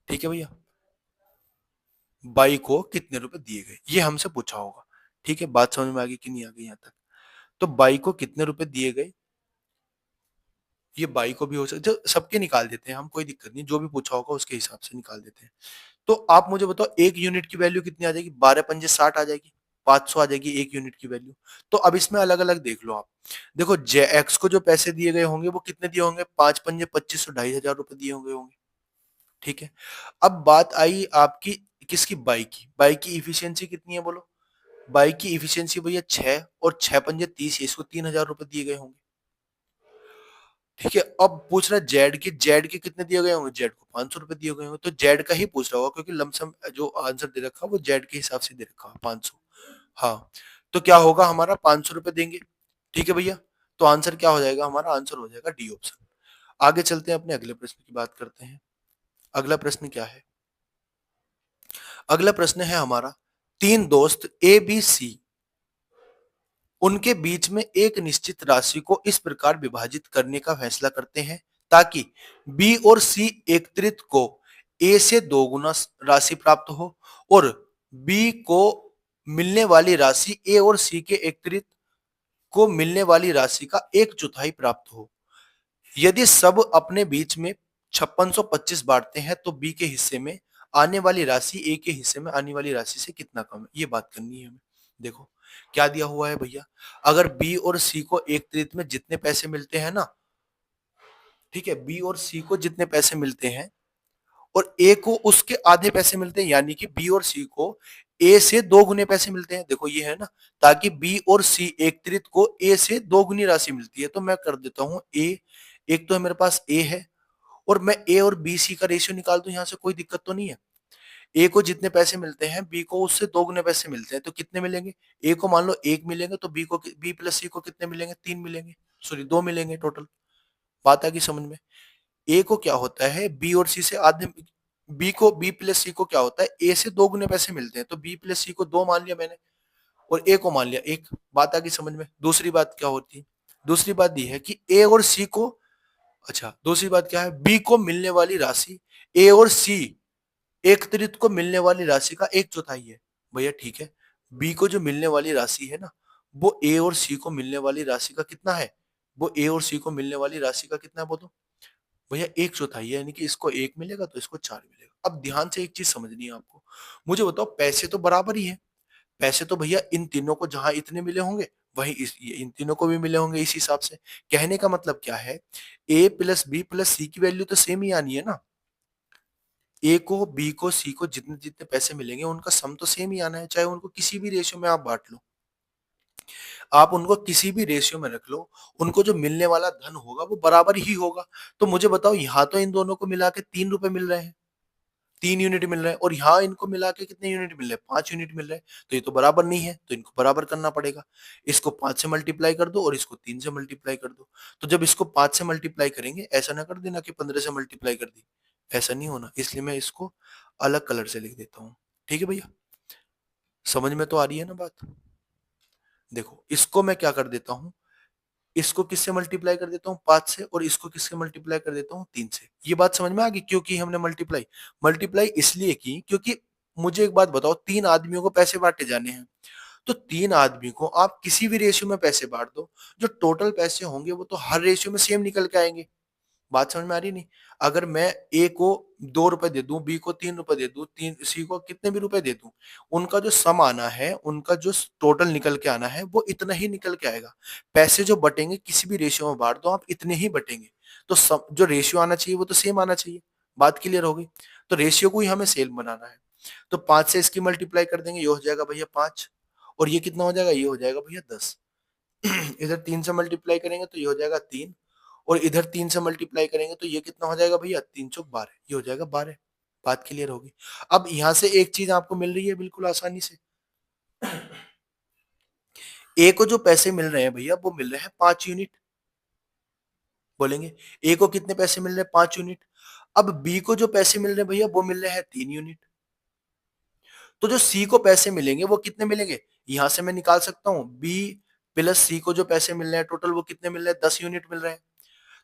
ठीक है भैया? बाई को कितने रुपए दिए गए ये हमसे पूछा होगा, ठीक है? बात समझ में आ गई कि नहीं आ गई यहाँ तक? तो बाई को कितने रुपए दिए गए, ये बाई को भी हो सकता, जो सबके निकाल देते हैं हम, कोई दिक्कत नहीं, जो भी पूछा होगा उसके हिसाब से निकाल देते हैं। तो आप मुझे बताओ एक यूनिट की वैल्यू कितनी आ जाएगी, 12 पंजे 60 आ जाएगी, 500 आ जाएगी एक यूनिट की वैल्यू। तो अब इसमें अलग अलग देख लो आप। देखो जे एक्स को जो पैसे दिए गए होंगे वो कितने दिए होंगे, 5 पंजे 2500, 2500 रुपए दिए होंगे, ठीक है? अब बात आई आपकी किसकी, बाई की। बाई की इफिशियंसी कितनी है बोलो? बाई की इफिशियंसी भैया 6 और 6 पंजे 30, इसको 3000 रुपए दिए गए होंगे, ठीक है? अब पूछ रहा है जेड के कितने दिए गए होंगे, जेड को 500 रुपए दिए गए होंगे, तो जेड का ही पूछ रहा होगा क्योंकि लमसम जो आंसर दे रखा है वो जेड के हिसाब से दे रखा है 500। हाँ, तो क्या होगा हमारा, 500 रुपए देंगे, ठीक है भैया? तो आंसर क्या हो जाएगा हमारा, आंसर हो जाएगा डी ऑप्शन। आगे चलते हैं, अपने अगले प्रश्न की बात करते हैं। अगला प्रश्न क्या है, अगला प्रश्न है हमारा, तीन दोस्त ए बी सी, उनके बीच में एक निश्चित राशि को इस प्रकार विभाजित करने का फैसला करते हैं ताकि बी और सी एकत्रित को ए से दोगुना राशि प्राप्त हो और बी को मिलने वाली राशि ए और सी के एकत्रित को मिलने वाली राशि का एक चौथाई प्राप्त हो। यदि सब अपने बीच में 5625 बांटते हैं तो बी के हिस्से में आने वाली राशि ए के हिस्से में आने वाली राशि से कितना कम है, ये बात करनी है हमें। देखो क्या दिया हुआ है भैया, अगर बी और सी को एक तृतीय में जितने पैसे मिलते हैं ना, ठीक है, बी और सी को जितने पैसे मिलते हैं और ए को उसके आधे पैसे मिलते हैं, यानी कि बी और सी को ए से 2 गुने पैसे मिलते हैं। देखो ये है ना, ताकि बी और सी एकत्रित को ए से 2 गुनी राशि मिलती है, तो मैं कर देता हूं ए, एक तो है मेरे पास ए है, और मैं ए और बी सी का रेशियो निकाल दूं, यहां से कोई दिक्कत तो नहीं है। ए को जितने पैसे मिलते हैं बी को उससे 2 गुने पैसे मिलते हैं, तो कितने मिलेंगे? ए को मान लो 1 मिलेंगे, तो बी प्लस सी को कितने मिलेंगे? 3 मिलेंगे, सॉरी 2 मिलेंगे टोटल। बात आ गई समझ में? ए को क्या होता है, बी और सी से आधे, बी प्लस सी को क्या होता है, ए से 2 गुने पैसे मिलते हैं, तो बी प्लस सी को 2 मान लिया मैंने और ए को मान लिया 1। बात आ गई समझ में? दूसरी बात क्या होती है? दूसरी बात ये है कि ए और सी को, अच्छा दूसरी बात क्या है, बी को मिलने वाली राशि ए और सी एकत्रित को मिलने वाली राशि का 1/4 है। भैया ठीक है, बी को जो मिलने वाली राशि है ना, वो ए और सी को मिलने वाली राशि का कितना है? वो ए और सी को मिलने वाली राशि का कितना है बोलो? भैया 1/4 है, यानी कि इसको 1 मिलेगा तो इसको 4 मिलेगा। अब ध्यान से एक चीज समझनी है आपको, मुझे बताओ पैसे तो बराबर ही है, पैसे तो भैया इन तीनों को जहां इतने मिले होंगे वहीं इन तीनों को भी मिले होंगे इस हिसाब से। कहने का मतलब क्या है, ए प्लस बी प्लस सी की वैल्यू तो सेम ही आनी है ना। ए को बी को सी को जितने जितने पैसे मिलेंगे उनका सम तो सेम ही आना है, चाहे उनको किसी भी रेशियो में आप बांट लो, आप उनको किसी भी रेशियो में रख लो, उनको जो मिलने वाला धन होगा वो बराबर ही होगा। तो मुझे बताओ, यहाँ तो इन दोनों को मिला के 3 रुपए मिल रहे हैं, 3 यूनिट मिल रहे हैं, और यहाँ इनको मिला के कितने यूनिट मिल रहे हैं? 5 यूनिट मिल रहे हैं। तो ये तो बराबर नहीं है, तो इनको बराबर करना पड़ेगा। इसको 5 से मल्टीप्लाई कर दो और इसको 3 से मल्टीप्लाई कर दो। तो जब इसको 5 से मल्टीप्लाई करेंगे, ऐसा ना कर देना कि 15 से मल्टीप्लाई कर दी, ऐसा नहीं होना, इसलिए मैं इसको अलग कलर से लिख देता हूँ। ठीक है भैया, समझ में तो आ रही है ना बात? देखो इसको मैं क्या कर देता हूँ, इसको किससे मल्टीप्लाई कर देता हूँ? 5 से, और इसको किससे मल्टीप्लाई कर देता हूँ? 3 से। ये बात समझ में आ गई क्यों की हमने मल्टीप्लाई? मल्टीप्लाई इसलिए की क्योंकि मुझे एक बात बताओ, 3 आदमियों को पैसे बांटे जाने हैं, तो 3 आदमी को आप किसी भी रेशियो में पैसे बांट दो, जो टोटल पैसे होंगे वो तो हर रेशियो में सेम निकल के आएंगे। बात समझ में आ रही नहीं? अगर मैं ए को 2 रुपए दे दूं, बी को 3 रुपए दे दूं, तीन सी को कितने भी रुपए दे दूं, उनका जो सम आना है, उनका जो टोटल निकल के आना है वो इतना ही निकल के आएगा। पैसे जो बटेंगे किसी भी रेशियो में बांट दो आप, इतने ही बटेंगे। तो सम जो रेशियो आना चाहिए वो तो सेम आना चाहिए। बात क्लियर हो गई? तो रेशियो को ही हमें सेम बनाना है। तो 5 से इसकी मल्टीप्लाई कर देंगे, ये हो जाएगा भैया 5, और ये कितना हो जाएगा? ये हो जाएगा भैया 10। इधर 3 से मल्टीप्लाई करेंगे तो ये हो जाएगा 3, और इधर 3 से मल्टीप्लाई करेंगे तो ये कितना हो जाएगा भैया? 3 चौक 12, ये हो जाएगा 12। बात क्लियर होगी? अब यहां से एक चीज आपको मिल रही है बिल्कुल आसानी से, ए को जो पैसे मिल रहे हैं भैया वो मिल रहे हैं 5 यूनिट। बोलेंगे ए को कितने पैसे मिल रहे हैं? 5 यूनिट। अब बी को जो पैसे मिल रहे हैं भैया वो मिल रहे हैं 3 यूनिट। तो जो सी को पैसे मिलेंगे वो कितने मिलेंगे? यहां से मैं निकाल सकता हूं, बी प्लस सी को जो पैसे मिल रहे हैं टोटल वो कितने मिल रहे हैं? 10 यूनिट मिल रहे हैं।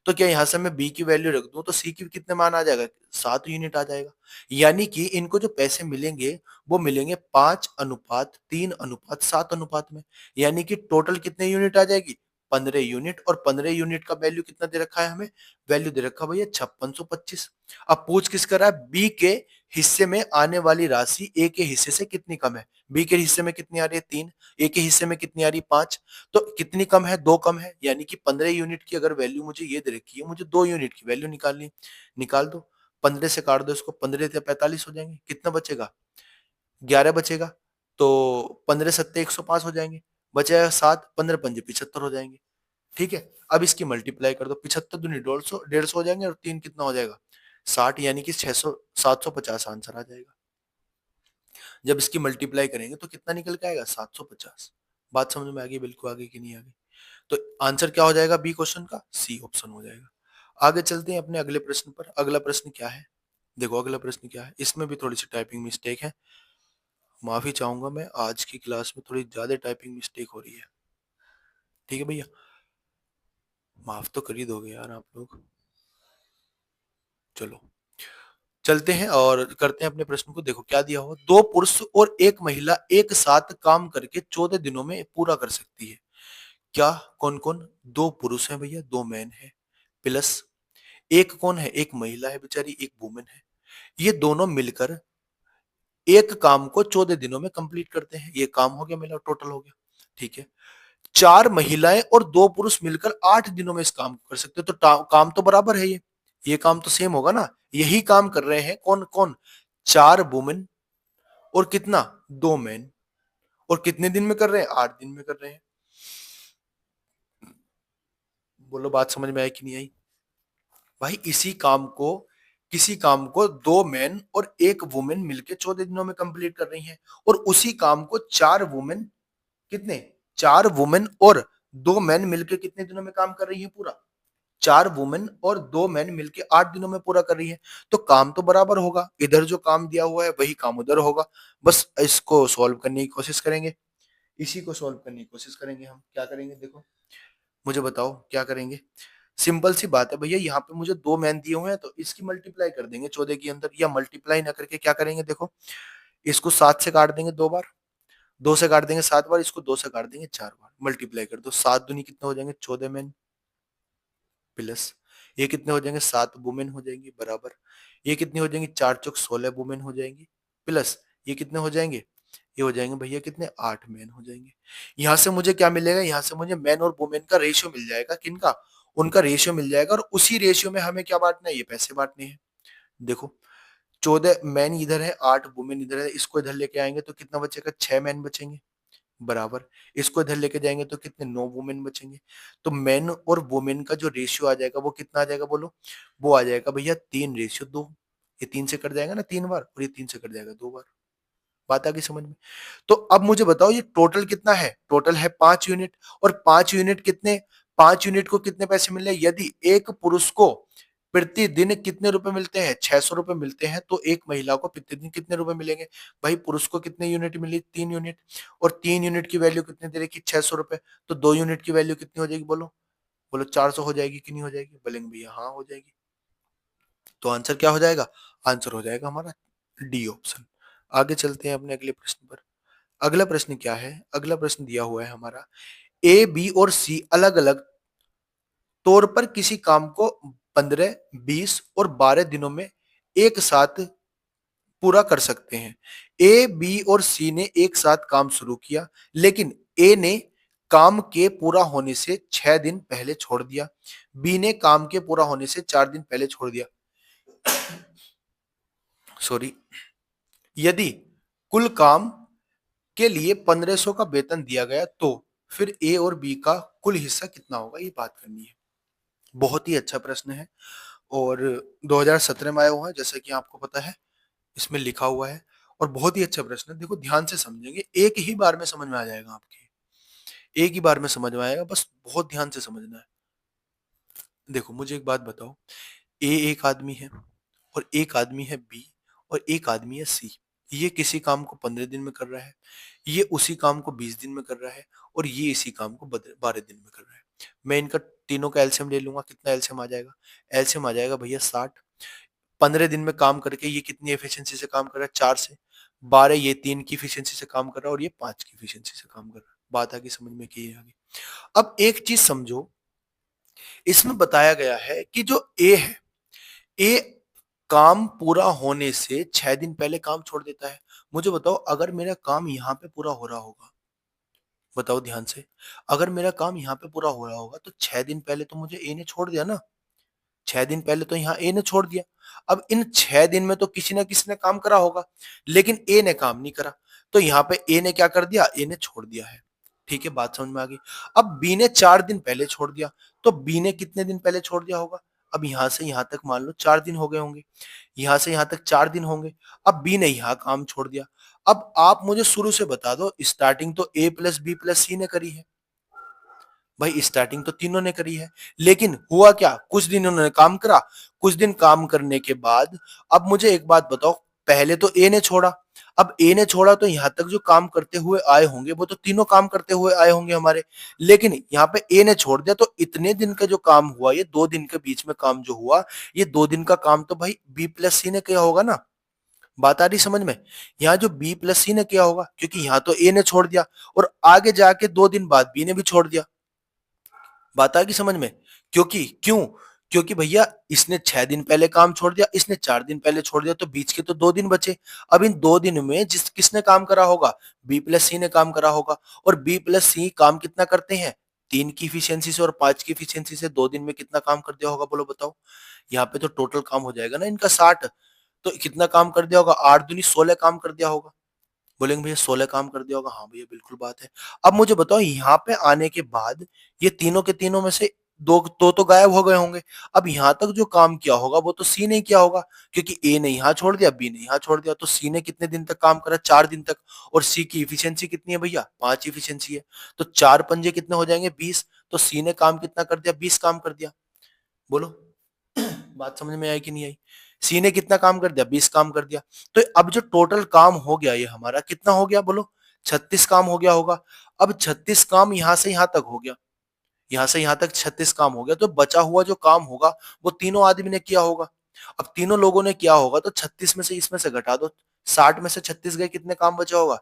तो क्या यहाँ से मैं बी की वैल्यू रख दूं तो सी की कितने मान आ जाएगा? 7 यूनिट आ जाएगा। यानी कि इनको जो पैसे मिलेंगे वो मिलेंगे 5:3:7 में। यानी कि टोटल कितने यूनिट आ जाएगी? 15 यूनिट, और 15 यूनिट का वैल्यू कितना दे रखा है हमें? वैल्यू दे रखा है भैया 5625। अब पूछ किस कर रहा है? बी के हिस्से में आने वाली राशि ए के हिस्से से कितनी कम है? बी के हिस्से में कितनी आ रही है? 3। ए के हिस्से में कितनी आ रही है? 5। तो कितनी कम है? 2 कम है, यानी कि 15 यूनिट की अगर वैल्यू मुझे ये दे रखी है, मुझे 2 यूनिट की वैल्यू निकालनी, निकाल दो। 15 से काट दो इसको, 15 से 45 हो जाएंगे, कितना बचेगा? 11 बचेगा। तो 15 सत्ते 105 हो जाएंगे, बचेगा 7, 15 पंजे 75 हो जाएंगे। ठीक है, अब इसकी मल्टीप्लाई कर दो, 75 दूनी 150, 150 हो जाएंगे, और 3 कितना हो जाएगा? 60, यानी कि 600, 750 आंसर आ जाएगा। जब इसकी मल्टीप्लाई करेंगे तो कितना निकल के आएगा? 750। बात समझ में आ गई? बिल्कुल आ गई कि नहीं आ गई? तो आंसर क्या हो जाएगा बी क्वेश्चन का? सी ऑप्शन हो जाएगा। आगे चलते हैं अपने अगले प्रश्न पर। अगला प्रश्न क्या है? देखो अगला प्रश्न क्या है, इसमें भी थोड़ी सी टाइपिंग मिस्टेक है, माफी चाहूंगा मैं, आज की क्लास में थोड़ी ज्यादा टाइपिंग मिस्टेक हो रही है। ठीक है भैया, माफ तो कर ही दोगे यार आप लोग। चलो चलते हैं और करते हैं अपने प्रश्न को। देखो क्या दिया हो, 2 पुरुष और 1 महिला एक साथ काम करके 14 दिनों में पूरा कर सकती है। क्या? कौन कौन? 2 पुरुष हैं भैया, 2 मैन है, प्लस एक कौन है? एक महिला है बेचारी, एक वुमेन है। ये दोनों मिलकर एक काम को 14 दिनों में कंप्लीट करते हैं। ये काम हो गया मेरा, टोटल हो गया। ठीक है, 4 महिलाएं और 2 पुरुष मिलकर 8 दिनों में इस काम को कर सकते हैं। तो काम तो बराबर है ये काम तो सेम होगा ना। यही काम कर रहे हैं कौन कौन, 4 वुमेन और कितना, 2 मैन। और कितने दिन में कर रहे हैं, 8 दिन में कर रहे हैं। बोलो बात समझ में आई कि नहीं आई। भाई किसी काम को 2 मैन और 1 वुमेन मिलके 14 दिनों में कंप्लीट कर रही हैं। और उसी काम को 4 वुमेन, कितने, 4 वुमेन और 2 मैन मिलके कितने दिनों में काम कर रही है पूरा, 4 वुमेन और 2 मैन मिलके 8 दिनों में पूरा कर रही है। तो काम तो बराबर होगा, इधर जो काम दिया हुआ है वही काम उधर होगा। बस इसको सॉल्व करने की कोशिश करेंगे, इसी को सॉल्व करने की कोशिश करेंगे। हम क्या करेंगे, देखो मुझे बताओ क्या करेंगे। सिंपल सी बात है भैया, यहाँ पे मुझे 2 मैन दिए हुए हैं तो इसकी मल्टीप्लाई कर देंगे 14 के अंदर, या मल्टीप्लाई ना करके क्या करेंगे, देखो इसको 7 से काट देंगे 2 बार, 2 से काट देंगे 7 बार, इसको 2 से काट देंगे 4 बार। मल्टीप्लाई कर दो, 7 दूनी कितने हो जाएंगे, 14 मैन, प्लस ये कितने हो जाएंगे, 7 वुमेन हो जाएंगी, बराबर ये कितनी हो जाएंगी, 4 चौक 16 वुमेन हो जाएंगी, प्लस ये कितने हो जाएंगे, ये हो जाएंगे भैया कितने, 8 मैन हो जाएंगे। यहाँ से मुझे क्या मिलेगा, यहाँ से मुझे मैन और वुमेन का रेशियो मिल जाएगा, किनका, उनका रेशियो मिल जाएगा। और उसी रेशियो में हमें क्या बांटना है, ये पैसे बांटने हैं। देखो 14 मैन इधर है, 8 वुमेन इधर है, इसको इधर लेके आएंगे तो कितना बचेगा, 6 मैन बचेंगे, बराबर इसको इधर लेके जाएंगे तो कितने, 9 वुमेन बचेंगे। तो मैन और वुमेन का जो रेशियो आ जाएगा वो कितना आ जाएगा, बोलो, वो आ जाएगा भैया 3:2। ये 3 से कट जाएगा ना 3 बार, और ये 3 से कट जाएगा 2 बार। बात आ गई समझ में। तो अब मुझे बताओ ये टोटल कितना है, टोटल है 5 यूनिट। और 5 यूनिट कितने, 5 यूनिट को कितने पैसे मिल रहे हैं, यदि एक पुरुष को प्रतिदिन कितने रुपए मिलते हैं, 600 रुपए मिलते हैं, तो एक महिला को प्रतिदिन कितने रुपए मिलेंगे। भाई पुरुष को कितने यूनिट मिली, 3 यूनिट, और 3 यूनिट की वैल्यू कितनी दे रखी, 600 रुपए। तो 2 यूनिट की वैल्यू कितनी हो जाएगी, बोलो बोलो, 400 हो जाएगी कि नहीं हो जाएगी, बोलेंगे भैया हाँ हो जाएगी। तो आंसर क्या हो जाएगा, आंसर हो जाएगा हमारा डी ऑप्शन। आगे चलते हैं अपने अगले प्रश्न पर। अगला प्रश्न क्या है, अगला प्रश्न दिया हुआ है हमारा, ए बी और सी अलग अलग तौर पर किसी काम को 15, 20 और 12 दिनों में एक साथ पूरा कर सकते हैं। ए बी और सी ने एक साथ काम शुरू किया, लेकिन ए ने काम के पूरा होने से 6 दिन पहले छोड़ दिया, बी ने काम के पूरा होने से 4 दिन पहले छोड़ दिया। सॉरी। यदि कुल काम के लिए 1500 का वेतन दिया गया तो फिर ए और बी का कुल हिस्सा कितना होगा, ये बात करनी है। बहुत ही अच्छा प्रश्न है और 2017 में आया हुआ है, जैसा कि आपको पता है इसमें लिखा हुआ है। और बहुत ही अच्छा प्रश्न है, देखो ध्यान से समझेंगे, एक ही बार में समझ में आ जाएगा आपके, एक ही बार में समझ में आएगा, बस बहुत ध्यान से समझना है। देखो मुझे एक बात बताओ, ए एक आदमी है और एक आदमी है बी और एक आदमी है सी। ये किसी काम को 15 दिन में कर रहा है, ये उसी काम को 20 दिन में कर रहा है, और ये इसी काम को 12 दिन में कर रहा है। मैं इनका तीनों का एलसीएम ले लूंगा, कितना एलसीएम आ जाएगा, एलसीएम आ जाएगा भैया 60। 15 दिन में काम करके ये कितनी एफिशिएंसी से काम कर रहा है, 4 से। 12 ये 3 की एफिशिएंसी से काम कर रहा है और ये 5 की एफिशिएंसी से काम कर रहा है। बात आगे समझ में की आगे। अब एक चीज समझो, इसमें बताया गया है कि जो ए है, ए काम पूरा होने से 6 दिन पहले काम छोड़ देता है। मुझे बताओ अगर मेरा काम यहाँ पे पूरा हो रहा होगा, बताओ ध्यान से, अगर मेरा काम यहाँ पे पूरा हो रहा होगा तो 6 दिन पहले तो मुझे ए ने छोड़ दिया ना, 6 दिन पहले तो यहाँ ए ने छोड़ दिया। अब इन 6 दिन में तो किसी ना किसी ने काम करा होगा, लेकिन ए ने काम नहीं करा, तो यहाँ पे ए ने क्या कर दिया, ए ने छोड़ दिया है। ठीक है, बात समझ में आ गई। अब बी ने 4 दिन पहले छोड़ दिया, तो बी ने कितने दिन पहले छोड़ दिया होगा, अब यहां से यहां तक मान लो 4 दिन हो गए होंगे, यहां से यहां तक 4 दिन होंगे। अब बी ने यहाँ काम छोड़ दिया। अब आप मुझे शुरू से बता दो, स्टार्टिंग तो ए प्लस बी प्लस सी ने करी है, भाई स्टार्टिंग तो तीनों ने करी है, लेकिन हुआ क्या, कुछ दिन उन्होंने काम करा, कुछ दिन काम करने के बाद, अब मुझे एक बात बताओ, पहले तो ए ने छोड़ा, अब ए ने छोड़ा तो यहां तक जो काम करते हुए आए होंगे वो तो तीनों काम करते हुए आए होंगे हमारे, लेकिन यहाँ पे ए ने छोड़ दिया, तो इतने दिन का जो काम हुआ, ये 2 दिन के बीच में काम जो हुआ, ये 2 दिन का काम तो भाई बी प्लस सी ने किया होगा ना। बात आ रही समझ में, यहाँ जो बी प्लस सी ने किया होगा, क्योंकि यहाँ तो ए ने छोड़ दिया और आगे जाके 2 दिन बाद बी ने भी छोड़ दिया। बात आ गई समझ में, क्योंकि क्यों, क्योंकि भैया इसने 6 दिन पहले काम छोड़ दिया, इसने 4 दिन पहले छोड़ दिया, तो बीच के तो 2 दिन बचे। अब इन 2 दिन में जिस किसने काम करा होगा, बी प्लस सी ने काम करा होगा। और बी प्लस सी काम कितना करते हैं, 3 की इफिशियंसी से और 5 की इफिशियंसी से 2 दिन में कितना काम कर दिया होगा, बोलो बताओ। यहाँ पे तो टोटल काम हो जाएगा ना इनका 60। तो कितना काम कर दिया होगा, 8 दूनी 16 काम कर दिया होगा। बोलेंगे भैया 16 काम कर दिया होगा, हाँ भैया बिल्कुल बात है। अब मुझे बताओ यहाँ पे आने के बाद ये तीनों के तीनों में से दो दो तो गायब हो गए होंगे। अब यहाँ तक जो काम किया होगा वो तो सी ने किया होगा, क्योंकि ए ने यहाँ छोड़ दिया, बी ने यहाँ छोड़ दिया, तो सी ने कितने दिन तक काम करा, 4 दिन तक। और सी की इफिशियंसी कितनी है भैया, 5 इफिशियंसी है। तो 4 पंजे कितने हो जाएंगे, 20। तो सी ने काम कितना कर दिया, 20 काम कर दिया। बोलो बात समझ में आई कि नहीं आई। सी ने कितना काम कर दिया, 20 काम कर दिया। तो अब जो टोटल काम हो गया ये हमारा कितना हो गया, बोलो 36 काम हो गया होगा। अब 36 काम यहां से यहां तक हो गया, यहां से यहां तक 36 काम हो गया। तो बचा हुआ जो काम होगा वो तीनों आदमी ने किया होगा। अब तीनों लोगों ने किया होगा, तो 36 में से इसमें से घटा दो, 60 में से 36 गए, कितने काम बचा होगा,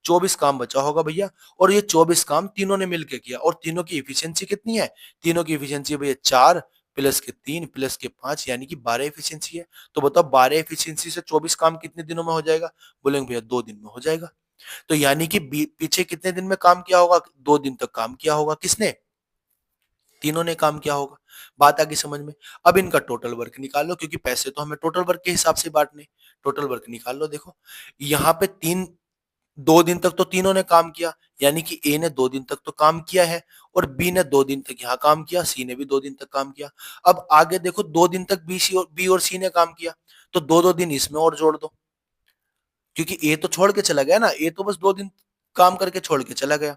24 काम बचा होगा भैया। और ये 24 काम तीनों ने मिलकर किया, और तीनों की इफिशियंसी कितनी है, तीनों की इफिशियंसी भैया 4 प्लस के 3 प्लस के 5 यानी कि 12 इफिशियंसी है। तो बताओ 12 इफिशियंसी से 24 काम कितने दिनों में हो जाएगा, बोलेंगे भैया 2 दिन में हो जाएगा। तो यानी कि पीछे कितने दिन में काम किया होगा, 2 दिन तक काम किया होगा किसने, तीनों ने काम किया होगा। बात आगे समझ में। अब इनका टोटल वर्क निकाल लो, क्योंकि पैसे तो हमें टोटल वर्क के हिसाब से बांटने। टोटल वर्क निकाल लो, देखो यहाँ पे 2 दिन तक तो तीनों ने काम किया, यानी कि ए ने 2 दिन तक तो काम किया है, और बी ने 2 दिन तक यहाँ काम किया, सी ने भी 2 दिन तक काम किया। अब आगे देखो 2 दिन तक बी और सी ने काम किया, तो 2-2 दिन इसमें और जोड़ दो, क्योंकि ए तो छोड़ के चला गया ना, ए तो बस 2 दिन काम करके छोड़ के चला गया।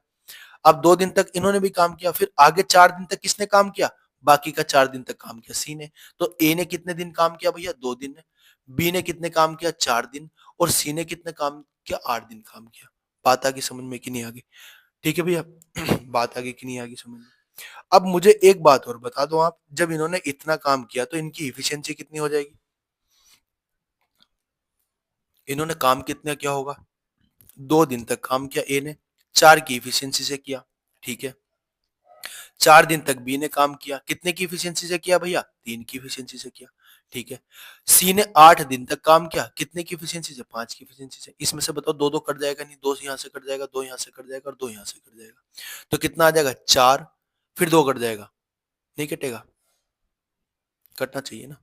अब 2 दिन तक इन्होंने भी काम किया, फिर आगे 4 दिन तक किसने काम किया, बाकी का 4 दिन तक काम किया सी ने। तो ए ने कितने दिन काम किया भैया, 2 दिन ने। बी ने कितने काम किया, 4 दिन। और सी ने कितने काम किया, 8 दिन काम किया। बात आगे समझ में कि नहीं आगे, ठीक है भैया बात आगे कि नहीं आगे समझ में। अब मुझे एक बात और बता दो आप, जब इन्होंने इतना काम किया तो इनकी इफिशियंसी कितनी हो जाएगी, इन्होंने काम कितना किया होगा, 2 दिन तक काम किया ए ने, 4 की इफिशियंसी से किया, ठीक है। 4 दिन तक बी ने काम किया, कितने की इफिशियंसी से किया भैया, 3 की इफिशियंसी से किया, ठीक है। सी ने 8 दिन तक काम किया, कितने की इफिशियंसी से, 5 की इफिशियंसी से। इसमें से बताओ दो दो कट जाएगा नहीं, दो यहाँ से कट जाएगा, दो यहाँ से कट जाएगा, और दो यहाँ से कट जाएगा। तो कितना आ जाएगा, 4। फिर 2 कट जाएगा, नहीं कटेगा, कटना चाहिए ना,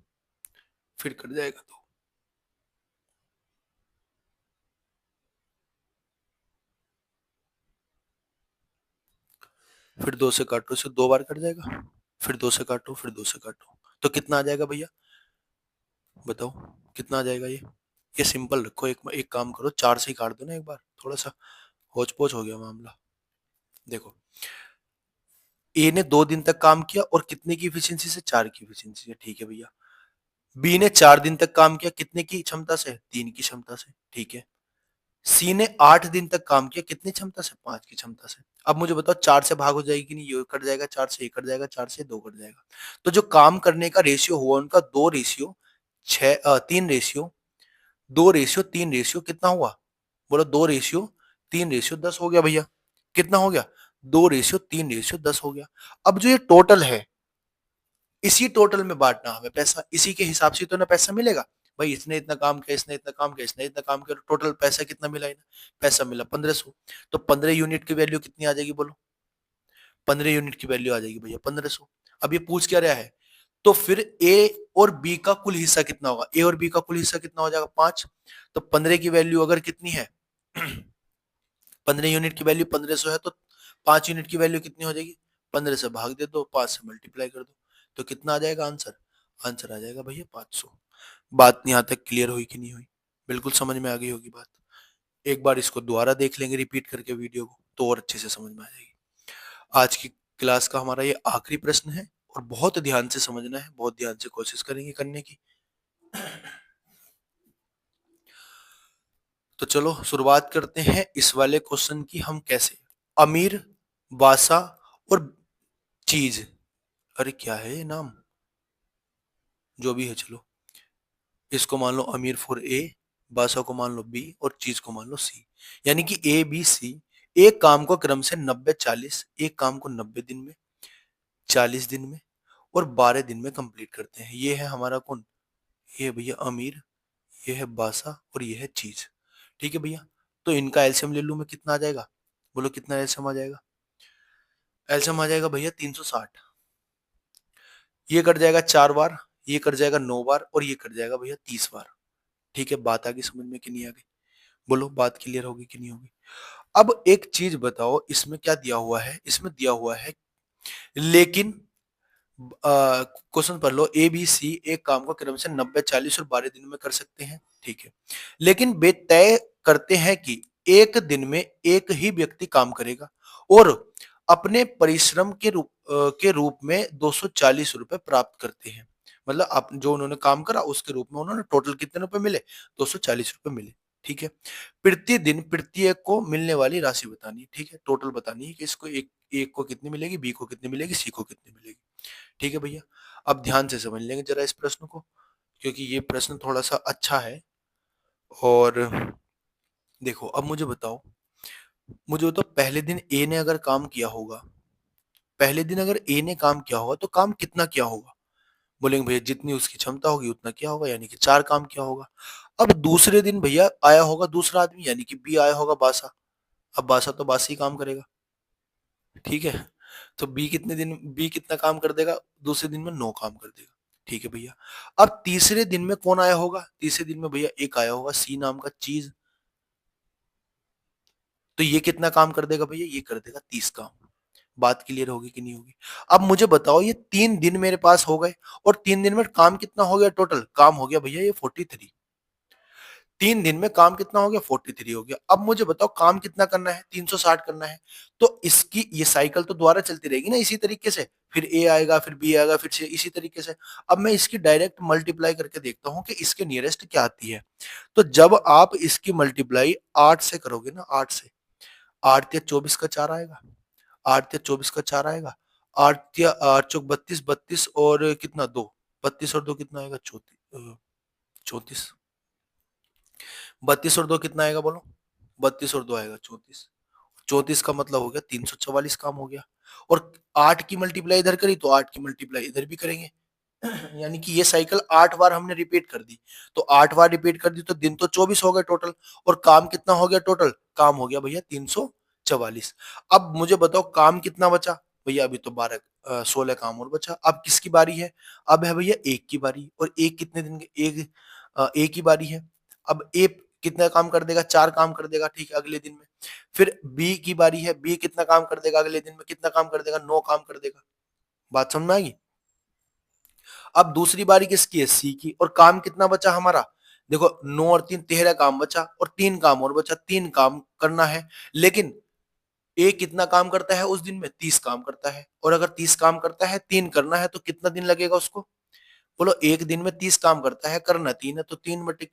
फिर कट जाएगा 2। फिर 2 से काटो, इसे 2 बार कट जाएगा, फिर 2 से काटो, फिर 2 से काटो, तो कितना आ जाएगा भैया, बताओ कितना आ जाएगा ये सिंपल रखो, एक एक काम करो, 4 से ही काट दो ना एक बार, थोड़ा सा होच पोच हो गया मामला। देखो ए ने 2 दिन तक काम किया, और कितने की इफिशियंसी से, 4 की इफिशियंसी से, ठीक है भैया। बी ने 4 दिन तक काम किया, कितने की क्षमता से, 3 की क्षमता से, ठीक है। सी ने 8 दिन तक काम किया, कितनी क्षमता से, 5 की क्षमता से। अब मुझे बताओ 4 से भाग हो जाएगी कि नहीं, ये कट जाएगा, 4 से ये कट जाएगा, 4 से 2 कट जाएगा। तो जो काम करने का रेशियो हुआ उनका, 3 रेशियो 2 रेशियो 3 रेशियो कितना हुआ, बोलो 2 रेशियो 3 रेशियो 10 हो गया भैया। कितना हो गया, 2 रेशियो 3 रेशियो 10 हो गया। अब जो ये टोटल है, इसी टोटल में बांटना हमें पैसा, इसी के हिसाब से तो ना पैसा मिलेगा। भाई इसने इतना काम किया, इसने इतना काम किया, इसने इतना काम किया, टोटल पैसा कितना मिला इन्हें, पैसा मिला 1500। तो 15 यूनिट की वैल्यू कितनी आ जाएगी, बोलो 15 यूनिट की वैल्यू आ जाएगी भैया 1500। अब ये पूछ क्या रहा है, तो फिर ए और बी का कुल हिस्सा कितना होगा, ए और बी का कुल हिस्सा कितना हो जाएगा, 5। तो 15 की वैल्यू अगर कितनी है 15 यूनिट की वैल्यू 1500 है, तो 5 यूनिट की वैल्यू कितनी हो जाएगी, 15 से भाग दे दो, 5 से मल्टीप्लाई कर दो, तो कितना आ जाएगा आंसर, आंसर आ जाएगा भैया 500। बात यहाँ तक क्लियर हुई कि नहीं हुई, बिल्कुल समझ में आ गई होगी बात। एक बार इसको दोबारा देख लेंगे रिपीट करके वीडियो को, तो और अच्छे से समझ में आ जाएगी। आज की क्लास का हमारा ये आखिरी प्रश्न है, और बहुत ध्यान से समझना है, बहुत ध्यान से कोशिश करेंगे करने की। तो चलो शुरुआत करते हैं इस वाले क्वेश्चन की, हम कैसे, अमीर, बासा और चीज, अरे क्या है ये नाम, जो भी है चलो, इसको मान लो अमीर फॉर ए, बासा को मान लो बी, और चीज को मान लो सी। यानी कि ए बी सी एक काम को क्रम से 90-40, एक काम को 90 दिन में, 40 दिन में, और 12 दिन में कंप्लीट करते हैं। ये है हमारा कौन? ये है भैया अमीर, ये है बासा और ये है चीज। ठीक है भैया, तो इनका एलसीएम ले लूं मैं, कितना आ जाएगा? बोलो कितना एलसीएम आ जाएगा? एलसीएम आ जाएगा भैया 360। ये कट जाएगा 4 बार, ये कट जाएगा 9 बार और ये कट जाएगा भैया 30 बार। ठीक है, बात आ गई समझ में कि नहीं आ गई? बोलो बात क्लियर होगी कि नहीं होगी? अब एक चीज बताओ, इसमें क्या दिया हुआ है? इसमें दिया हुआ है लेकिन क्वेश्चन पढ़ लो, ए बी सी एक काम को क्रम से 90, 40 और 12 दिन में कर सकते हैं। ठीक है, लेकिन वे तय करते हैं कि एक दिन में एक ही व्यक्ति काम करेगा और अपने परिश्रम के रूप में 240 रुपए प्राप्त करते हैं। मतलब जो उन्होंने काम करा उसके रूप में उन्होंने टोटल कितने रुपए मिले? 240 रुपए मिले। ठीक है, प्रतिदिन प्रत्येक को मिलने वाली राशि बतानी है। ठीक है, टोटल बतानी है कि इसको एक को कितनी मिलेगी, बी को कितनी मिलेगी, सी को कितनी मिलेगी। ठीक है भैया, अब ध्यान से समझ लेंगे जरा इस प्रश्न को, क्योंकि ये प्रश्न थोड़ा सा अच्छा है। और देखो अब मुझे बताओ पहले दिन ए ने अगर काम किया होगा, पहले दिन अगर ए ने काम किया होगा तो काम कितना किया होगा? बोलेंगे भैया जितनी उसकी क्षमता होगी उतना किया होगा, यानी कि 4 काम किया होगा। अब दूसरे दिन भैया आया होगा दूसरा आदमी, यानी कि बी आया होगा बासा। अब बासा तो बासी ही काम करेगा। ठीक है, तो बी कितना काम कर देगा? दूसरे दिन में 9 काम कर देगा। ठीक है भैया, अब तीसरे दिन में कौन आया होगा? तीसरे दिन में भैया एक आया होगा सी नाम का चीज। तो ये कितना काम कर देगा भैया? ये कर देगा 30 काम। बात क्लियर होगी कि नहीं होगी? अब मुझे बताओ, ये 3 दिन मेरे पास हो गए और 3 दिन में काम कितना हो गया? टोटल काम हो गया भैया ये 43। 3 दिन में काम कितना हो गया? 43 हो गया। अब मुझे बताओ काम कितना करना है? 360 करना है। तो इसकी ये साइकिल तो दोबारा चलती रहेगी ना इसी तरीके से, फिर ए आएगा, फिर बी आएगा, फिर से इसी तरीके से। अब मैं इसकी डायरेक्ट मल्टीप्लाई करके देखता हूं कि इसके नियरेस्ट क्या आती है। तो जब आप इसकी मल्टीप्लाई 8 से करोगे ना, 8 से, 8 या 24 का 4 आएगा, 8 या 24 का 4 आएगा, 8 या 8 चौक 32, 32 और कितना 2, 32 और 2 कितना आएगा? 34, 34। 32 और 2 कितना आएगा बोलो? 32 और 2 आएगा 34। 34 का मतलब हो गया 344 काम हो गया। और 8 की मल्टीप्लाई इधर करी तो 8 की मल्टीप्लाई इधर भी करेंगे। यानी कि ये साइकिल 8 बार हमने रिपीट कर दी। तो 8 बार रिपीट कर दी तो दिन तो 24 हो गए टोटल। और काम कितना हो गया टोटल? काम हो गया भैया 344। अब मुझे बताओ काम कितना बचा? भैया अभी तो 16 काम और बचा। अब किसकी बारी है? अब है भैया एक की बारी। और एक कितने दिन के? एक की बारी है। अब ए कितना काम कर देगा? 4 काम कर देगा। ठीक है, अगले दिन में। फिर बी की बारी है, बी कितना काम कर देगा? अगले दिन में कितना काम कर देगा? 9 काम कर देगा। बात समझ में आएगी? अब दूसरी बारी किसकी है? सी की। और काम कितना बचा हमारा? देखो 9 और 3 13 काम बचा और 3 काम और बचा। 3 काम करना है, लेकिन ए कितना काम करता है उस दिन में? 30 काम करता है। और अगर 30 काम करता है, 3 करना है, तो कितना दिन लगेगा उसको? बोलो एक दिन में 30 काम करता है, करना 3 है, तो 3 बटे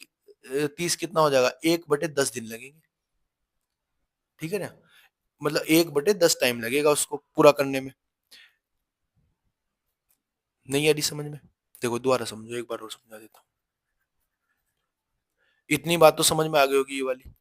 30 कितना हो जाएगा? 1/10 दिन लगेंगे। ठीक है ना? मतलब 1/10 टाइम लगेगा उसको पूरा करने में। नहीं आ रही समझ में? देखो दोबारा समझो, एक बार और समझा देता हूँ। इतनी बात तो समझ में आ गई होगी ये वाली।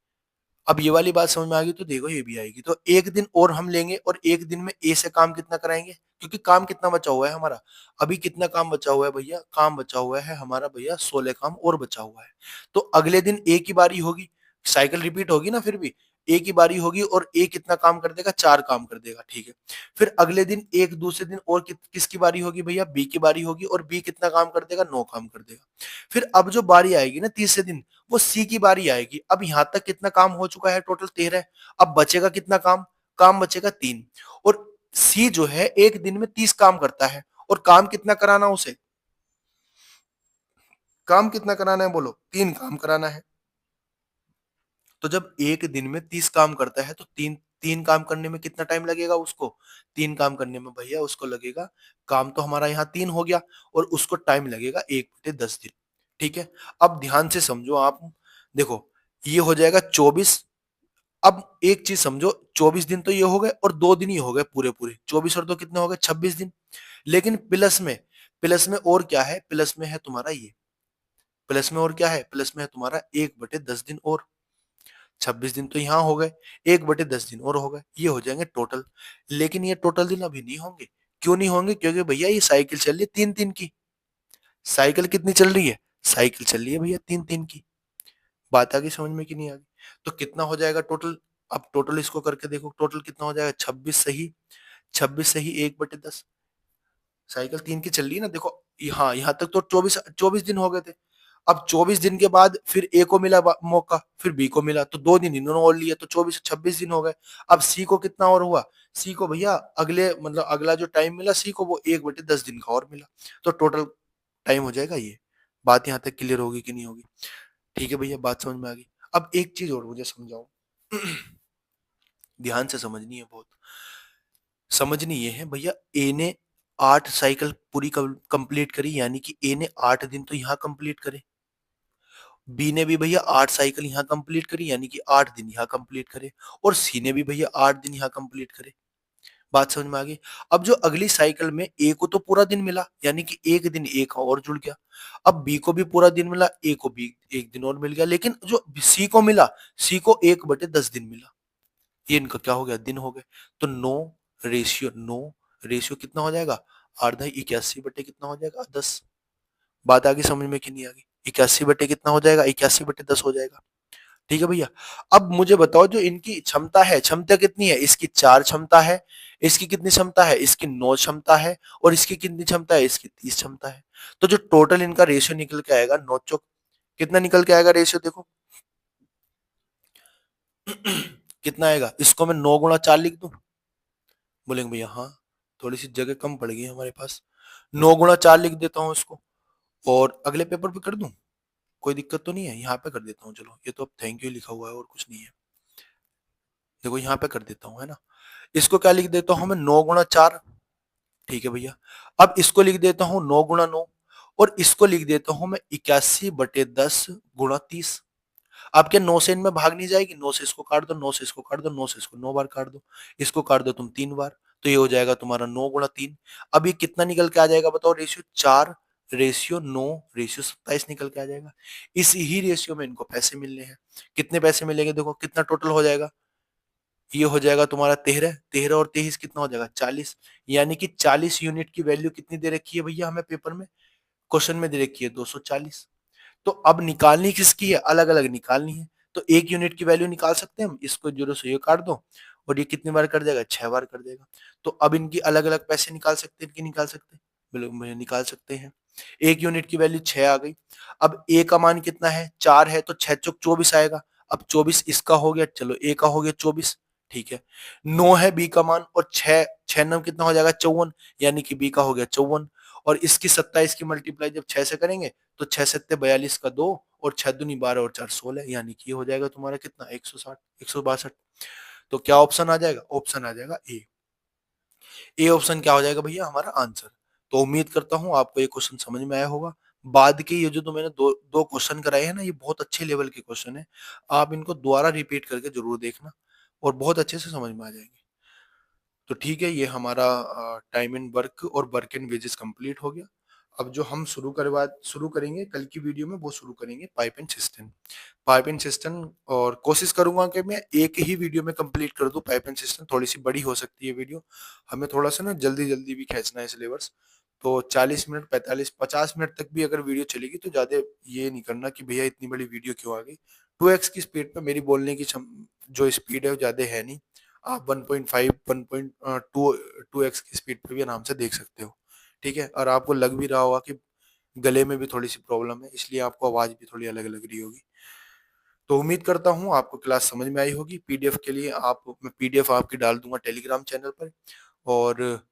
अब ये वाली बात समझ में आ गई तो देखो ये भी आएगी। तो एक दिन और हम लेंगे और एक दिन में ए से काम कितना कराएंगे? क्योंकि काम कितना बचा हुआ है हमारा? अभी कितना काम बचा हुआ है भैया? काम बचा हुआ है हमारा भैया 16 काम और बचा हुआ है। तो अगले दिन ए की बारी होगी, साइकिल रिपीट होगी ना, फिर भी ए की बारी होगी और ए कितना काम कर देगा? 4 काम कर देगा। ठीक है, फिर अगले दिन एक दूसरे दिन और किसकी बारी होगी भैया? बी की बारी होगी और बी कितना काम कर देगा? 9 काम कर देगा। फिर अब जो बारी आएगी ना तीसरे दिन, वो सी की बारी आएगी। अब यहां तक कितना काम हो चुका है? टोटल 13। अब बचेगा कितना काम? काम बचेगा 3। और सी जो है एक दिन में 30 काम करता है। और काम कितना कराना उसे? काम कितना कराना है बोलो? 3 काम कराना है। तो जब एक दिन में 30 काम करता है तो तीन तीन काम करने में कितना टाइम लगेगा उसको? 3 काम करने में भैया उसको लगेगा, काम तो हमारा यहाँ 3 हो गया और उसको टाइम लगेगा 1/10 दिन। ठीक है, अब ध्यान से समझो आप। देखो ये हो जाएगा 24। अब एक चीज समझो, 24 दिन तो ये हो गए और 2 दिन ही हो गए पूरे पूरे। 24 और 2 कितने हो गए? 26 दिन। लेकिन प्लस में और क्या है? प्लस में है तुम्हारा ये, प्लस में और क्या है? प्लस में है तुम्हारा 1/10 दिन और। 26 दिन तो यहाँ हो गए, 1/10 दिन और हो गए, ये हो जाएंगे टोटल। लेकिन ये टोटल दिन अभी नहीं होंगे, क्यों नहीं होंगे? क्योंकि भैया ये साइकिल चल रही है 3-3 की। साइकिल कितनी चल रही है? साइकिल चल रही है भैया 3-3 की। बात आ गई समझ में कि नहीं आ गई? तो कितना हो जाएगा टोटल? अब टोटल इसको करके देखो, टोटल कितना हो जाएगा? 26 सही, 26 सही 1/10। साइकिल 3 की चल रही है ना, देखो। हाँ, यहाँ तक तो 24 दिन हो गए थे। अब 24 दिन के बाद फिर ए को मिला मौका, फिर बी को मिला, तो 2 दिन इन्होंने और लिया, तो 24 26 दिन हो गए। अब सी को कितना और हुआ? सी को भैया अगले मतलब अगला जो टाइम मिला सी को, वो 1/10 दिन का और मिला। तो टोटल टाइम हो जाएगा ये। बात यहाँ तक क्लियर होगी कि नहीं होगी? ठीक है भैया, बात समझ में आ गई। अब एक चीज और मुझे समझाओ। ध्यान से समझनी है बहुत। समझनी ये है भैया, ए ने 8 साइकिल पूरी कंप्लीट करी, यानी कि ए ने 8 दिन तो यहाँ कंप्लीट करे। बी ने भी भैया 8 साइकिल यहाँ कंप्लीट करी, यानी कि 8 दिन यहाँ कंप्लीट करे। और सी ने भी भैया 8 दिन यहाँ कंप्लीट करे। बात समझ में आ गई? अब जो अगली साइकिल में ए को तो पूरा दिन मिला, यानी कि एक दिन ए का और जुड़ गया। अब बी को भी पूरा दिन मिला, ए को भी एक दिन और मिल गया, लेकिन जो सी को मिला, सी को 1/10 दिन मिला। ये इनका क्या हो गया? दिन हो गए। तो 9 रेशियो कितना हो जाएगा? 8/81 कितना हो जाएगा? 10। बात आ गई समझ में कि नहीं आ गई? 81 कितना हो जाएगा? 81/10 हो जाएगा। ठीक है भैया। अब मुझे बताओ, जो इनकी क्षमता है, क्षमता कितनी है? इसकी 4 क्षमता है। इसकी कितनी क्षमता है? इसकी 9 क्षमता है। और इसकी कितनी क्षमता है? इसकी 30 क्षमता है। तो जो टोटल इनका रेशियो निकल के आएगा, 9 चौक कितना निकल के आएगा रेशियो? देखो। कितना आएगा? इसको मैं 9 × 4 लिख दूं? बोलेंगे भैया हाँ, थोड़ी सी जगह कम पड़ गई है हमारे पास। 9 × 4 लिख देता हूँ इसको। और अगले पेपर पे कर दूं? कोई दिक्कत तो नहीं है? यहाँ पे कर देता हूँ, चलो। ये तो अब थैंक यू लिखा हुआ है और कुछ नहीं है। देखो यहाँ पे कर देता हूँ, है ना। इसको क्या लिख देता हूँ मैं? 9 × 4। ठीक है भैया। अब इसको लिख देता हूँ 9 × 9। और इसको लिख देता हूँ मैं 81/10 × 30। अब क्या 9 से इनमें भाग नहीं जाएगी? 9 से इसको काट दो, 9 से इसको काट दो, 9 से इसको 9 बार काट दो। इसको काट दो तुम 3 बार। तो ये हो जाएगा तुम्हारा 9 × 3। अब ये कितना निकल के आ जाएगा बताओ? रेशियो 4/9/27 निकल के आ जाएगा। इस ही रेशियो में इनको पैसे मिलने हैं। कितने पैसे मिलेंगे? देखो कितना टोटल हो जाएगा। ये हो जाएगा तुम्हारा 13, 13 और 23 कितना हो जाएगा? 40। यानी कि 40 यूनिट की वैल्यू कितनी दे रखी है भैया हमें पेपर में? क्वेश्चन में दे रखी है 240। तो अब निकालनी किसकी है? अलग अलग निकालनी है। तो 1 यूनिट की वैल्यू निकाल सकते हैं हम। इसको 0 से ये काट दो। और ये कितनी बार कर देगा? 6 बार कर देगा। तो अब इनकी अलग अलग पैसे निकाल सकते हैं कि निकाल सकते हैं? बिल्कुल निकाल सकते हैं। 1 यूनिट की वैल्यू 6 आ गई। अब ए का मान कितना है? 4 है, तो 6 चौक 24 आएगा। अब 24 इसका हो गया, चलो ए का हो गया 24। ठीक है। 9 है बी का मान, और 6 6 9 कितना हो जाएगा? 54। यानी कि बी का हो गया 54। और इसकी 27 की मल्टीप्लाई जब 6 से करेंगे, तो 6 सत्ते 42 का 2, और 6 दूनी 12 और 4 16, यानी कि ये हो जाएगा तुम्हारा कितना? 160, 162। तो क्या ऑप्शन आ जाएगा? ऑप्शन आ जाएगा ए। ए ऑप्शन क्या हो जाएगा भैया? हमारा आंसर। तो उम्मीद करता हूँ आपको ये क्वेश्चन समझ में आया होगा। बाद के ये जो मैंने दो दो क्वेश्चन कराए हैं ना, ये बहुत अच्छे लेवल के क्वेश्चन है। आप इनको दोबारा रिपीट करके जरूर देखना, और बहुत अच्छे से समझ में आ जाएंगे। तो ठीक है, ये हमारा टाइम एंड वर्क और वर्क एंड वेजेस कंप्लीट हो गया। अब जो हम शुरू करेंगे कल की वीडियो में, वो शुरू करेंगे pipe and system. Pipe and system, और कोशिश करूंगा कि मैं एक ही वीडियो में कंप्लीट कर दूं पाइप एंड सिस्टम। थोड़ी सी बड़ी हो सकती है वीडियो, हमें थोड़ा सा ना जल्दी जल्दी भी खींचना है सिलेबस। तो 40 मिनट, 45 50 मिनट तक भी अगर वीडियो चलेगी तो ज्यादा ये नहीं करना कि भैया इतनी बड़ी वीडियो क्यों आ गई। 2x की स्पीड पे मेरी बोलने की जो स्पीड है वो ज्यादा है नहीं। आप 1.5 1.2 एक्स की स्पीड पे भी आराम से देख सकते हो। ठीक है। और आपको लग भी रहा होगा कि गले में भी थोड़ी सी प्रॉब्लम है, इसलिए आपको आवाज भी थोड़ी अलग लग रही होगी। तो उम्मीद करता हूँ आपको क्लास समझ में आई होगी। पीडीएफ के लिए मैं पीडीएफ आपकी डाल दूंगा टेलीग्राम चैनल पर। और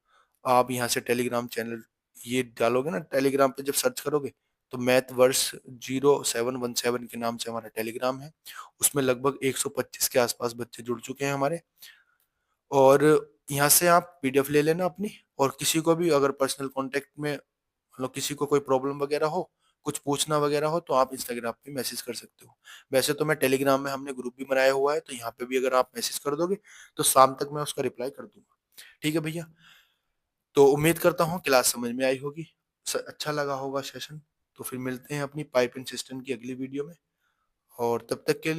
आप यहाँ से टेलीग्राम चैनल ये डालोगे ना, टेलीग्राम पे जब सर्च करोगे, तो मैथ वर्स 0717 के नाम से हमारा टेलीग्राम है। उसमें लगभग 125 के आसपास बच्चे जुड़ चुके हैं हमारे। और यहाँ से आप पीडीएफ ले लेना अपनी। और किसी को भी अगर पर्सनल कांटेक्ट में, मतलब किसी को कोई प्रॉब्लम वगैरह हो, कुछ पूछना वगैरह हो, तो आप इंस्टाग्राम पे मैसेज कर सकते हो। वैसे तो मैं टेलीग्राम में हमने ग्रुप भी बनाया हुआ है, तो यहाँ पे भी अगर आप मैसेज कर दोगे तो शाम तक मैं उसका रिप्लाई कर दूंगा। ठीक है भैया। तो उम्मीद करता हूँ क्लास समझ में आई होगी, अच्छा लगा होगा सेशन। तो फिर मिलते हैं अपनी पाइप एंड सिस्टम की अगली वीडियो में। और तब तक के लिए